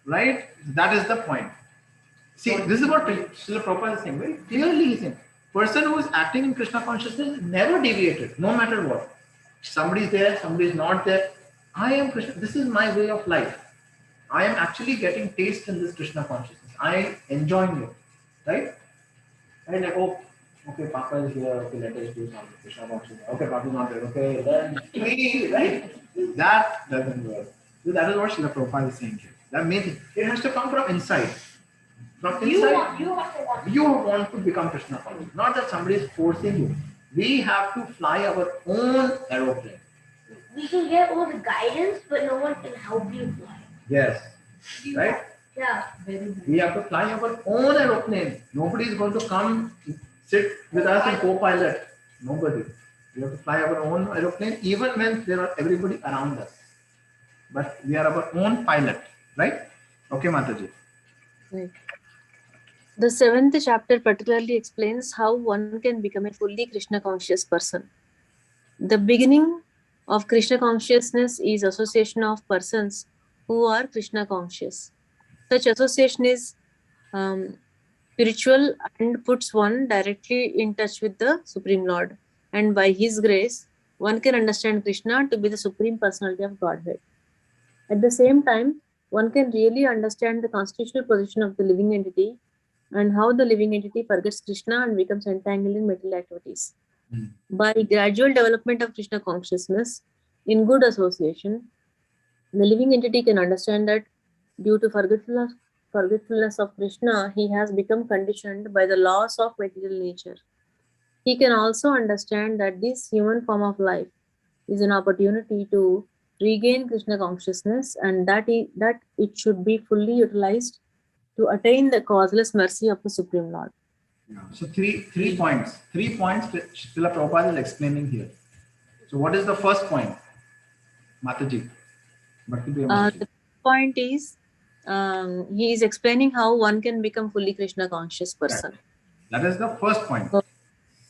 right? That is the point. See, this is what Srila Prabhupada is saying, very clearly he's saying. Person who is acting in Krishna consciousness never deviated, no matter what. Somebody is there, somebody is not there. I am Krishna. This is my way of life. I am actually getting taste in this Krishna consciousness. I am enjoying it, right? And like, oh, okay, Papa is here. Okay, let us do something. Krishna consciousness. Okay, Papa is not there. Okay, then we, right? That doesn't work. So that is what Srila Prabhupada is saying here. That means it has to come from inside. From inside, you want to become Krishna conscious. Not that somebody is forcing you. We have to fly our own aeroplane. We can get all the guidance, but no one can help you fly. Yes. Right? Yeah. We have to fly our own aeroplane. Nobody is going to come sit with us and co-pilot. Nobody. We have to fly our own aeroplane even when there are everybody around us. But we are our own pilot. Right? Okay, Mataji. Right. The 7th chapter particularly explains how one can become a fully Krishna conscious person. The beginning of Krishna consciousness is association of persons who are Krishna conscious. Such association is spiritual and puts one directly in touch with the Supreme Lord. And by His grace, one can understand Krishna to be the Supreme Personality of Godhead. At the same time, one can really understand the constitutional position of the living entity and how the living entity forgets Krishna and becomes entangled in material activities. By gradual development of Krishna consciousness in good association, the living entity can understand that due to forgetfulness of Krishna, he has become conditioned by the laws of material nature. He can also understand that this human form of life is an opportunity to regain Krishna consciousness and that it should be fully utilized to attain the causeless mercy of the Supreme Lord. So three points. 3 points Srila Prabhupada is explaining here. So what is the first point? Mataji. Bhakti Priya Mataji. The point is, he is explaining how one can become fully Krishna conscious person. That is the first point.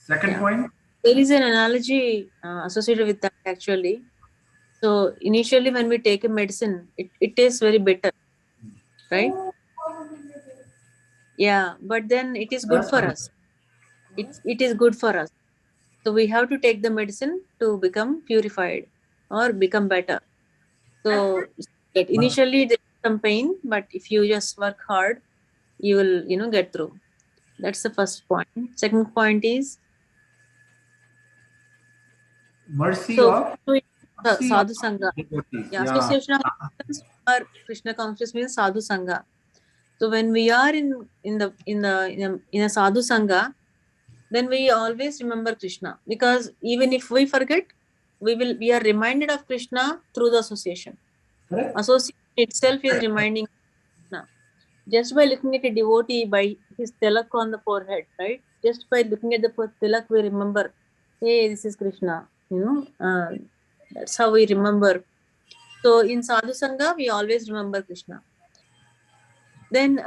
Second point? There is an analogy associated with that actually. So initially when we take a medicine, it tastes very bitter, right? Yeah, but then it is good for us. It is good for us. So we have to take the medicine to become purified or become better. So initially there is some pain, but if you just work hard, you will, get through. That's the first point. Second point is mercy of Sadhu Sangha. Association of or Krishna conscious means Sadhu Sangha. So when we are in a Sadhu Sangha, then we always remember Krishna, because even if we forget, we are reminded of Krishna through the association. Association itself is reminding Krishna. Just by looking at a devotee by his tilak on the forehead, right? Just by looking at the tilak, we remember, hey, this is Krishna. That's how we remember. So in Sadhu Sangha, we always remember Krishna. Then,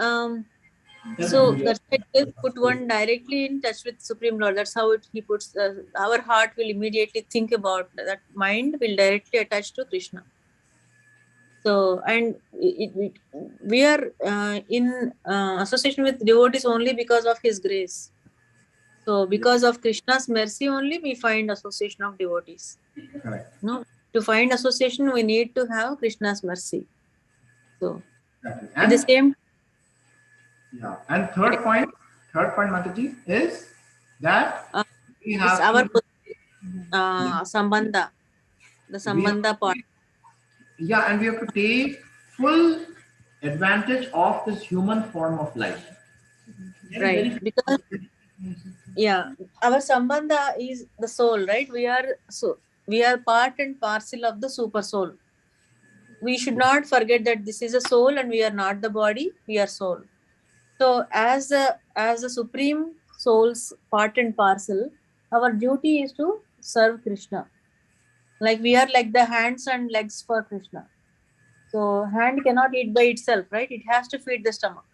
so that's why it put one directly in touch with Supreme Lord. That's how he puts, our heart will immediately think about that, mind will directly attach to Krishna. So, and we are in association with devotees only because of his grace. So because of Krishna's mercy only, we find association of devotees. Correct. No, to find association, we need to have Krishna's mercy. So, at the same. Yeah, and third point, Mataji, is that we have our sambandha, the sambandha part. Yeah, and we have to take full advantage of this human form of life. Right, because our sambandha is the soul, right? We are part and parcel of the super soul. We should not forget that this is a soul and we are not the body, we are soul. So as the supreme soul's part and parcel, our duty is to serve Krishna. Like we are like the hands and legs for Krishna. So hand cannot eat by itself, right? It has to feed the stomach.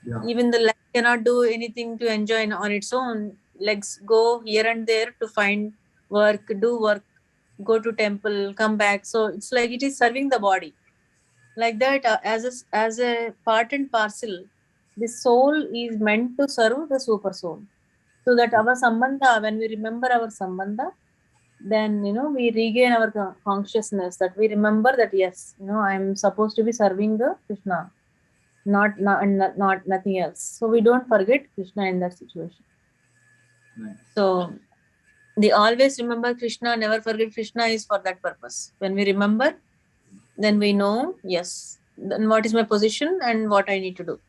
Yeah. Even the leg cannot do anything to enjoy on its own. Legs go here and there to find work, do work, go to temple, come back. So it's like it is serving the body. Like that, as a part and parcel, the soul is meant to serve the super soul. So that our sambandha, when we remember our sambandha, then we regain our consciousness, that we remember that yes, I am supposed to be serving the Krishna, not nothing else. So we don't forget Krishna in that situation. Right. So they always remember Krishna, never forget Krishna is for that purpose. When we remember, then we know, yes, then what is my position and what I need to do.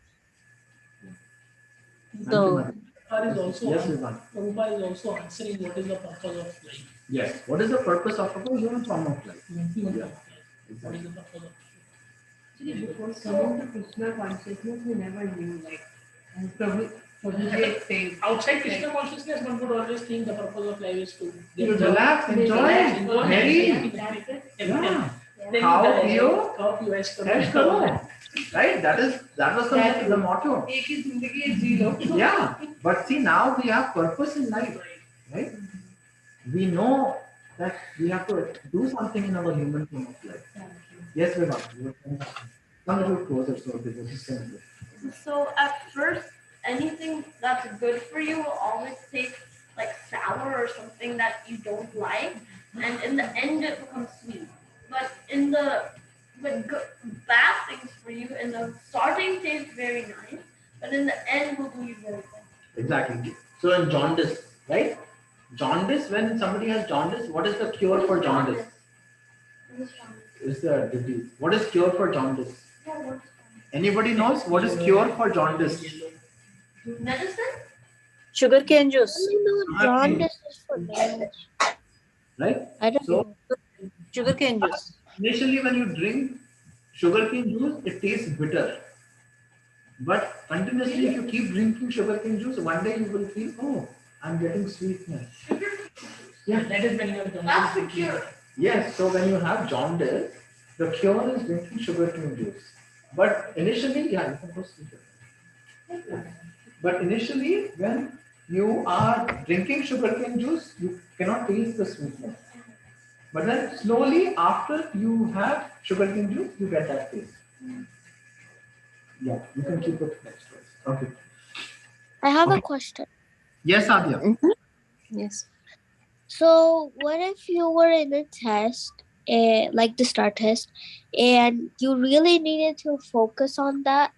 So Prabhupada is also answering what is the purpose of life. Yes. What is the purpose of a human form of life? Yeah. What is the purpose of life? Actually, before coming to Krishna consciousness, we never knew, like, Prabhuji says. Outside Krishna consciousness, one would always think the purpose of life is to relax, enjoy, very. Yeah. How you right? That was the motto. Yeah. But see, now we have purpose in life, right? We know that we have to do something in our human form of life. Yes, Vivek. Come a little closer so people can see. So at first, anything that's good for you will always taste like sour or something that you don't like, and in the end it becomes sweet. But in the bad things for you in the starting tastes very nice, but in the end will do you very bad. Exactly. So in jaundice, right? Jaundice, when somebody has jaundice, what is the cure for jaundice? Is the disease. What is cure for jaundice? Anybody knows what is cure for jaundice? Medicine? Sugarcane juice. Jaundice is for damage. Right? I don't So know. Sugarcane juice. initially when you drink sugarcane juice, it tastes bitter. But continuously, if you keep drinking sugarcane juice, one day you will feel, oh, I'm getting sweetness. Yeah, that is when you have That's the cure. Yes, so when you have jaundice, the cure is drinking sugarcane juice. But initially, yeah, you can go sleep. But initially, when you are drinking sugarcane juice, you cannot taste the sweetness. But then slowly, after you have sugarcane juice, you get that taste. Yeah, you can keep it next to us. Okay. I have a Okay. question. Yes, Adya. Yes. So, what if you were in a test, like the STAR test, and you really needed to focus on that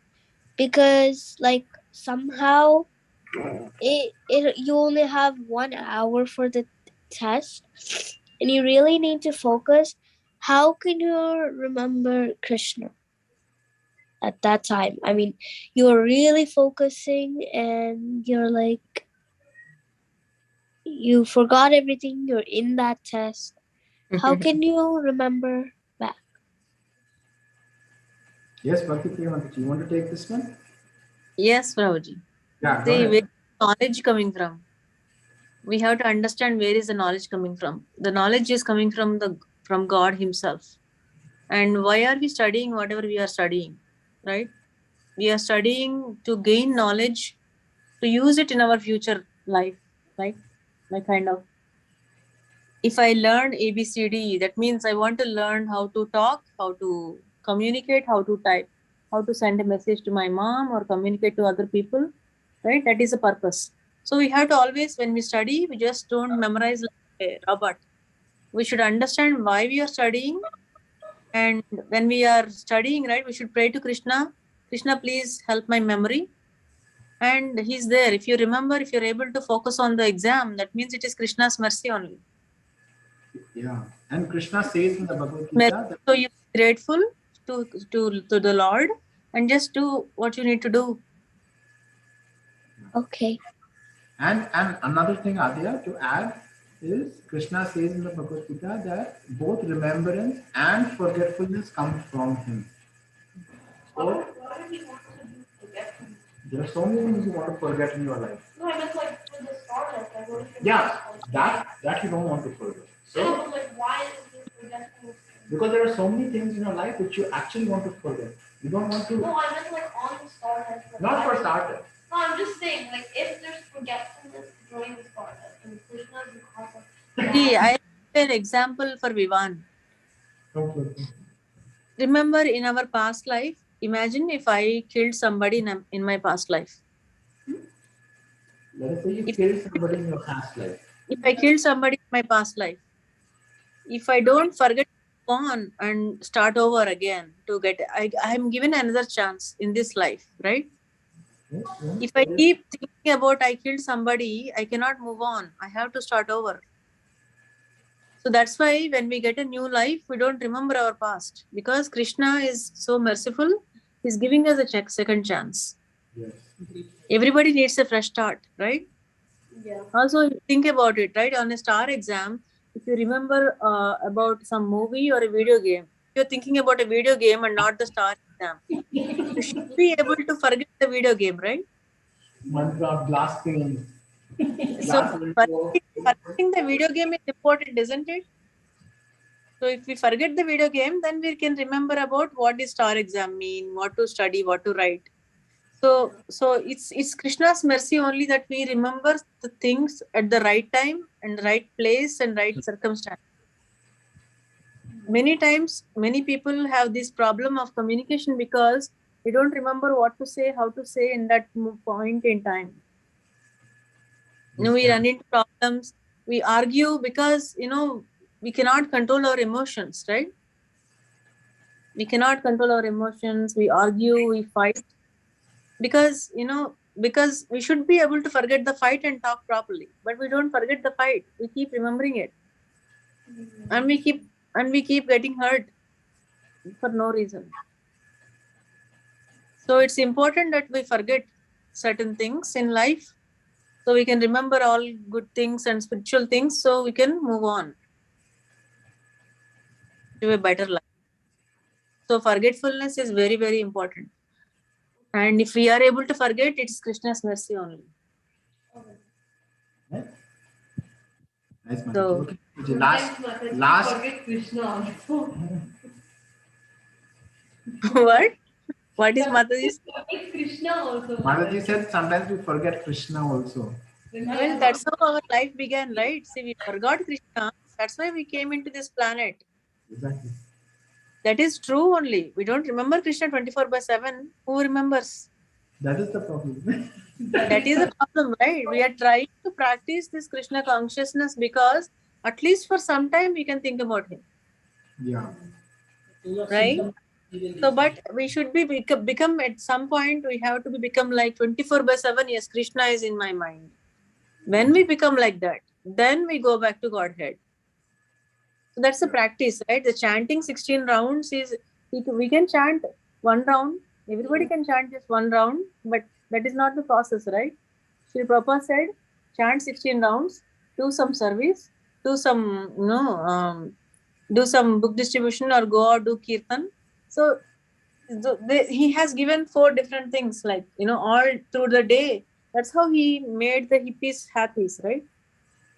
because, like, somehow you only have 1 hour for the test, and you really need to focus? How can you remember Krishna at that time? I mean, you're really focusing, and you're like, you forgot everything. You're in that test. How can you remember back? Yes, Bhakti, you want to take this one? Yes, Prabhuji. Yeah, go See, ahead. where is knowledge coming from? We have to understand where is the knowledge coming from. The knowledge is coming from God Himself. And why are we studying whatever we are studying? Right? We are studying to gain knowledge, to use it in our future life, right? Like kind of. If I learn ABCD, that means I want to learn how to talk, how to communicate, how to type, how to send a message to my mom or communicate to other people, right? That is the purpose. So we have to always, when we study, we just don't memorize like a robot. We should understand why we are studying. And when we are studying, right, we should pray to Krishna. Krishna, please help my memory. And He's there. If you remember, if you're able to focus on the exam, that means it is Krishna's mercy only. Yeah. And Krishna says in the Bhagavad Gita that, So you're grateful to the Lord and just do what you need to do. Okay. and another thing, Adya, to add is Krishna says in the Bhagavad Gita that both remembrance and forgetfulness come from Him. So What did he want to do forgetfulness? there are so many things you want to forget in your life. No, I meant like for the STAR test. Like, what if Yeah, that you don't want to forget. No, So but like, why is this forgetfulness? because there are so many things in your life which you actually want to forget. You don't want to. No, I meant like on the STAR test. Like, Not for why- starters. No, I'm just saying, like, if there's forgetfulness during the STAR test, and Krishna is because of See, I have an example for Vivan. Okay. Remember in our past life, imagine if I killed somebody in my past life. Let us say you killed somebody in your past life. If I killed somebody in my past life, if I don't forget on and start over again to get, I'm given another chance in this life, right? If I keep thinking about I killed somebody, I cannot move on. I have to start over. So that's why when we get a new life, we don't remember our past because Krishna is so merciful. He's giving us a second chance. Yes. Everybody needs a fresh start, right? Yeah. Also, think about it, right? On a STAR exam, if you remember about some movie or a video game, you're thinking about a video game and not the STAR exam. You should be able to forget the video game, right? Minecraft, glass pane. So forgetting the video game is important, isn't it? So if we forget the video game, then we can remember about what is STAR exam mean, what to study, what to write. So it's Krishna's mercy only that we remember the things at the right time and right place and right circumstance. Many times, many people have this problem of communication because We don't remember what to say, how to say in that point in time. We run into problems. We argue because, we cannot control our emotions, right? We cannot control our emotions. We argue, we fight. Because, because we should be able to forget the fight and talk properly. But we don't forget the fight. We keep remembering it. And we keep getting hurt for no reason. So it's important that we forget certain things in life so we can remember all good things and spiritual things so we can move on to a better life. So forgetfulness is very, very important. And if we are able to forget, it's Krishna's mercy only. Nice, Mataji. So, Okay. Last. Forget Krishna also. what? What is Mataji's? Forget Krishna also. Mataji said sometimes we forget Krishna also. Well, that's how our life began, right? See, we forgot Krishna. That's why we came into this planet. Exactly. That is true only. We don't remember Krishna 24/7. Who remembers? That is the problem. That is the problem, right? We are trying to practice this Krishna consciousness because at least for some time we can think about him. Yeah. Right? So, but we should be become at some point, we have to become like 24/7. Yes, Krishna is in my mind. When we become like that, then we go back to Godhead. So that's the practice, right? The chanting 16 rounds is, we can chant one round. Everybody can chant just one round, but that is not the process, right? Sri Prabhupada said, chant 16 rounds, do some service, do some, do some book distribution or go out do kirtan. So he has given 4 different things, like, all through the day. That's how he made the hippies happy, right?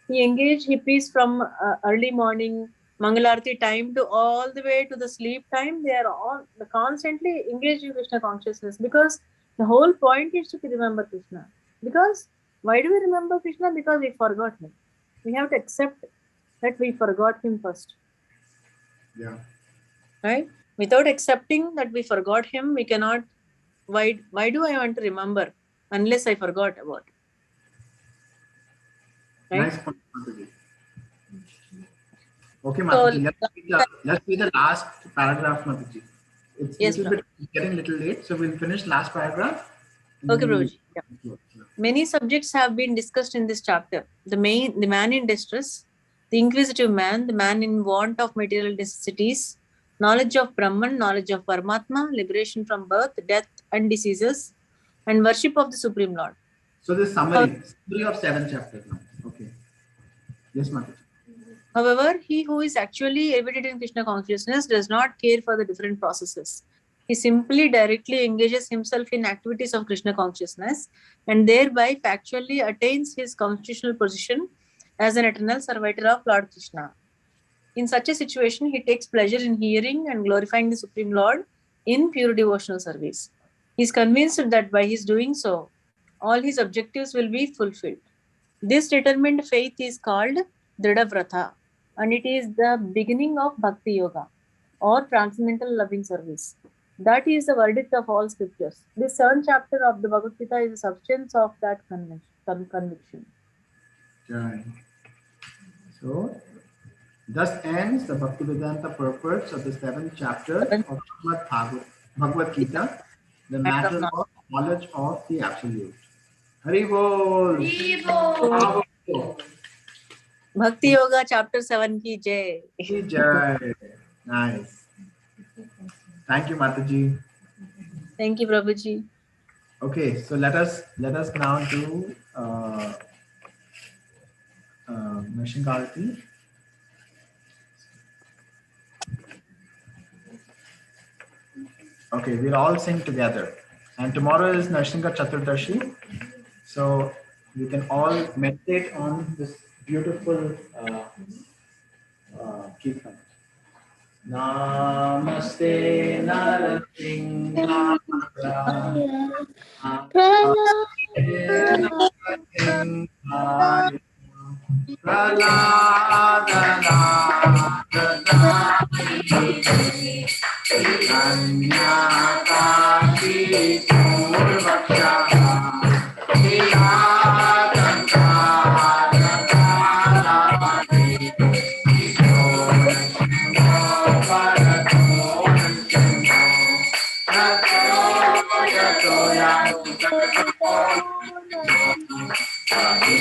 He engaged hippies from early morning, Mangalarti time to all the way to the sleep time. They are all constantly engaged in Krishna consciousness because the whole point is to remember Krishna. Because why do we remember Krishna? Because we forgot him. We have to accept that we forgot him first. Yeah. Right? Without accepting that we forgot him, we cannot. Why do I want to remember unless I forgot about it? Right? Nice point, Mataji. Okay, Mataji, let's read the last paragraph, Mataji. It's getting a little late, so we'll finish last paragraph. Okay, Prabhuji. Yeah. Many subjects have been discussed in this chapter. The man in distress, the inquisitive man, the man in want of material necessities, knowledge of Brahman, knowledge of Paramatma, liberation from birth, death, and diseases, and worship of the Supreme Lord. So this summary of 7 chapters now. Okay. Yes, Mataji. However, he who is actually elevated in Krishna consciousness does not care for the different processes. He simply directly engages himself in activities of Krishna consciousness and thereby factually attains his constitutional position as an eternal servitor of Lord Krishna. In such a situation, he takes pleasure in hearing and glorifying the Supreme Lord in pure devotional service. He is convinced that by his doing so, all his objectives will be fulfilled. This determined faith is called Dhrida Vrata, and it is the beginning of Bhakti Yoga or transcendental loving service. That is the verdict of all scriptures. This 7th chapter of the Bhagavad Gita is the substance of that conviction. Right. So, thus ends the Bhaktivedanta purpose of the 7th chapter of Bhagavad Gita, the matter of knowledge of the Absolute. Hari Bol! Hari Bol! Bhakti Yoga chapter 7 ki jai. Ki jai. Nice. Thank you, Mataji. Thank you, Prabhuji. Okay, so let us now do Nashinkarati. Okay, we'll all sing together. And tomorrow is Narsingha Chaturdashi. So you can all meditate on this beautiful kirtan. Namaste Narasingha Pralada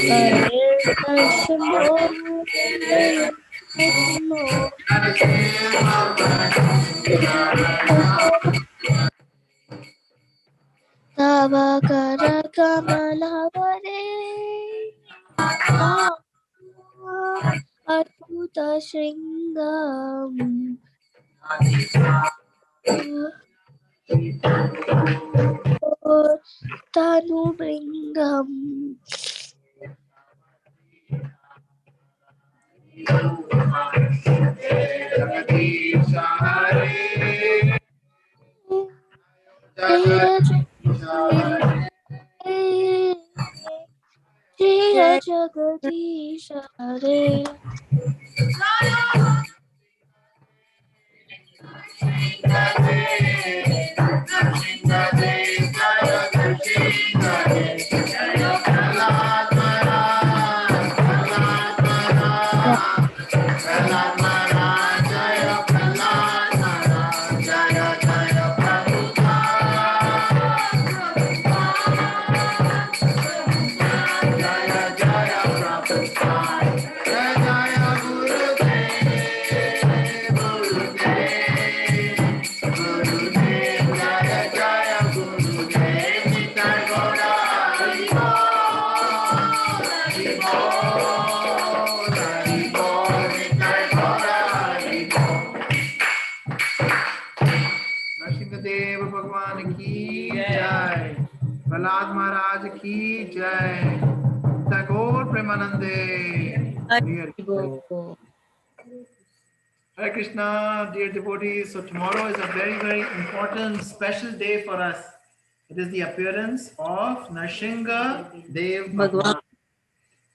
Hare Narasimho, Hare Narasimho. Tavakara Kamalavare Adbhuta Shringam Tanu Bringam Jaya Jagadish Hare Narasimhadeva भगवान की जय, प्रहलाद महाराज की जय, टैगोर प्रेमानंदे। Hare Krishna, dear devotees. So tomorrow is a very, very important, special day for us. It is the appearance of Narsingha Dev Bhagwan.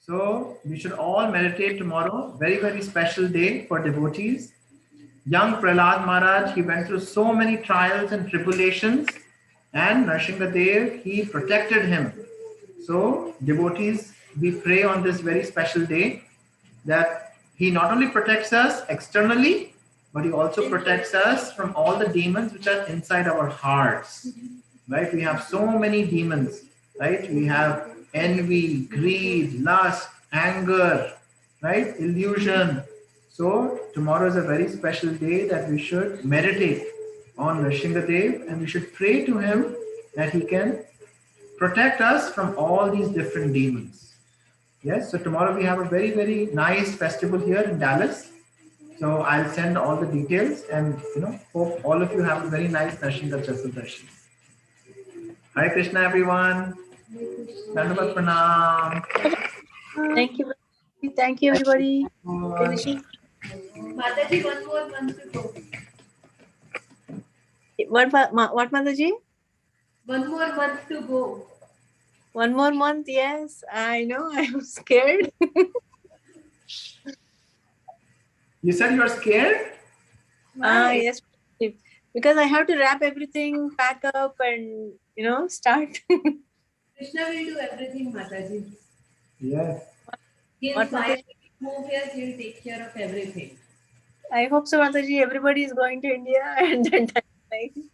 So we should all meditate tomorrow. Very, very special day for devotees. Young Prahlad Maharaj, he went through so many trials and tribulations, and Narsingha Dev, he protected him. So devotees, we pray on this very special day that he not only protects us externally, but he also protects us from all the demons which are inside our hearts. Right? We have so many demons, right? We have envy, greed, lust, anger, right? Illusion. So tomorrow is a very special day that we should meditate on Narsingha Dev, and we should pray to him that he can protect us from all these different demons. Yes, so tomorrow we have a very, very nice festival here in Dallas. So I'll send all the details, and hope all of you have a very nice Narsingha Chaturdashi. Hare Krishna, everyone. Dandavat Pranam. Thank you. Thank you, everybody. Mataji, one more month to go. What, Mataji? One more month to go. One more month, yes. I know. I'm scared. You said you are scared? Yes. Because I have to wrap everything, pack up, and start. Krishna will do everything, Mataji. Yes. He'll finally move here, he'll take care of everything. I hope so, Mataji. Everybody is going to India and then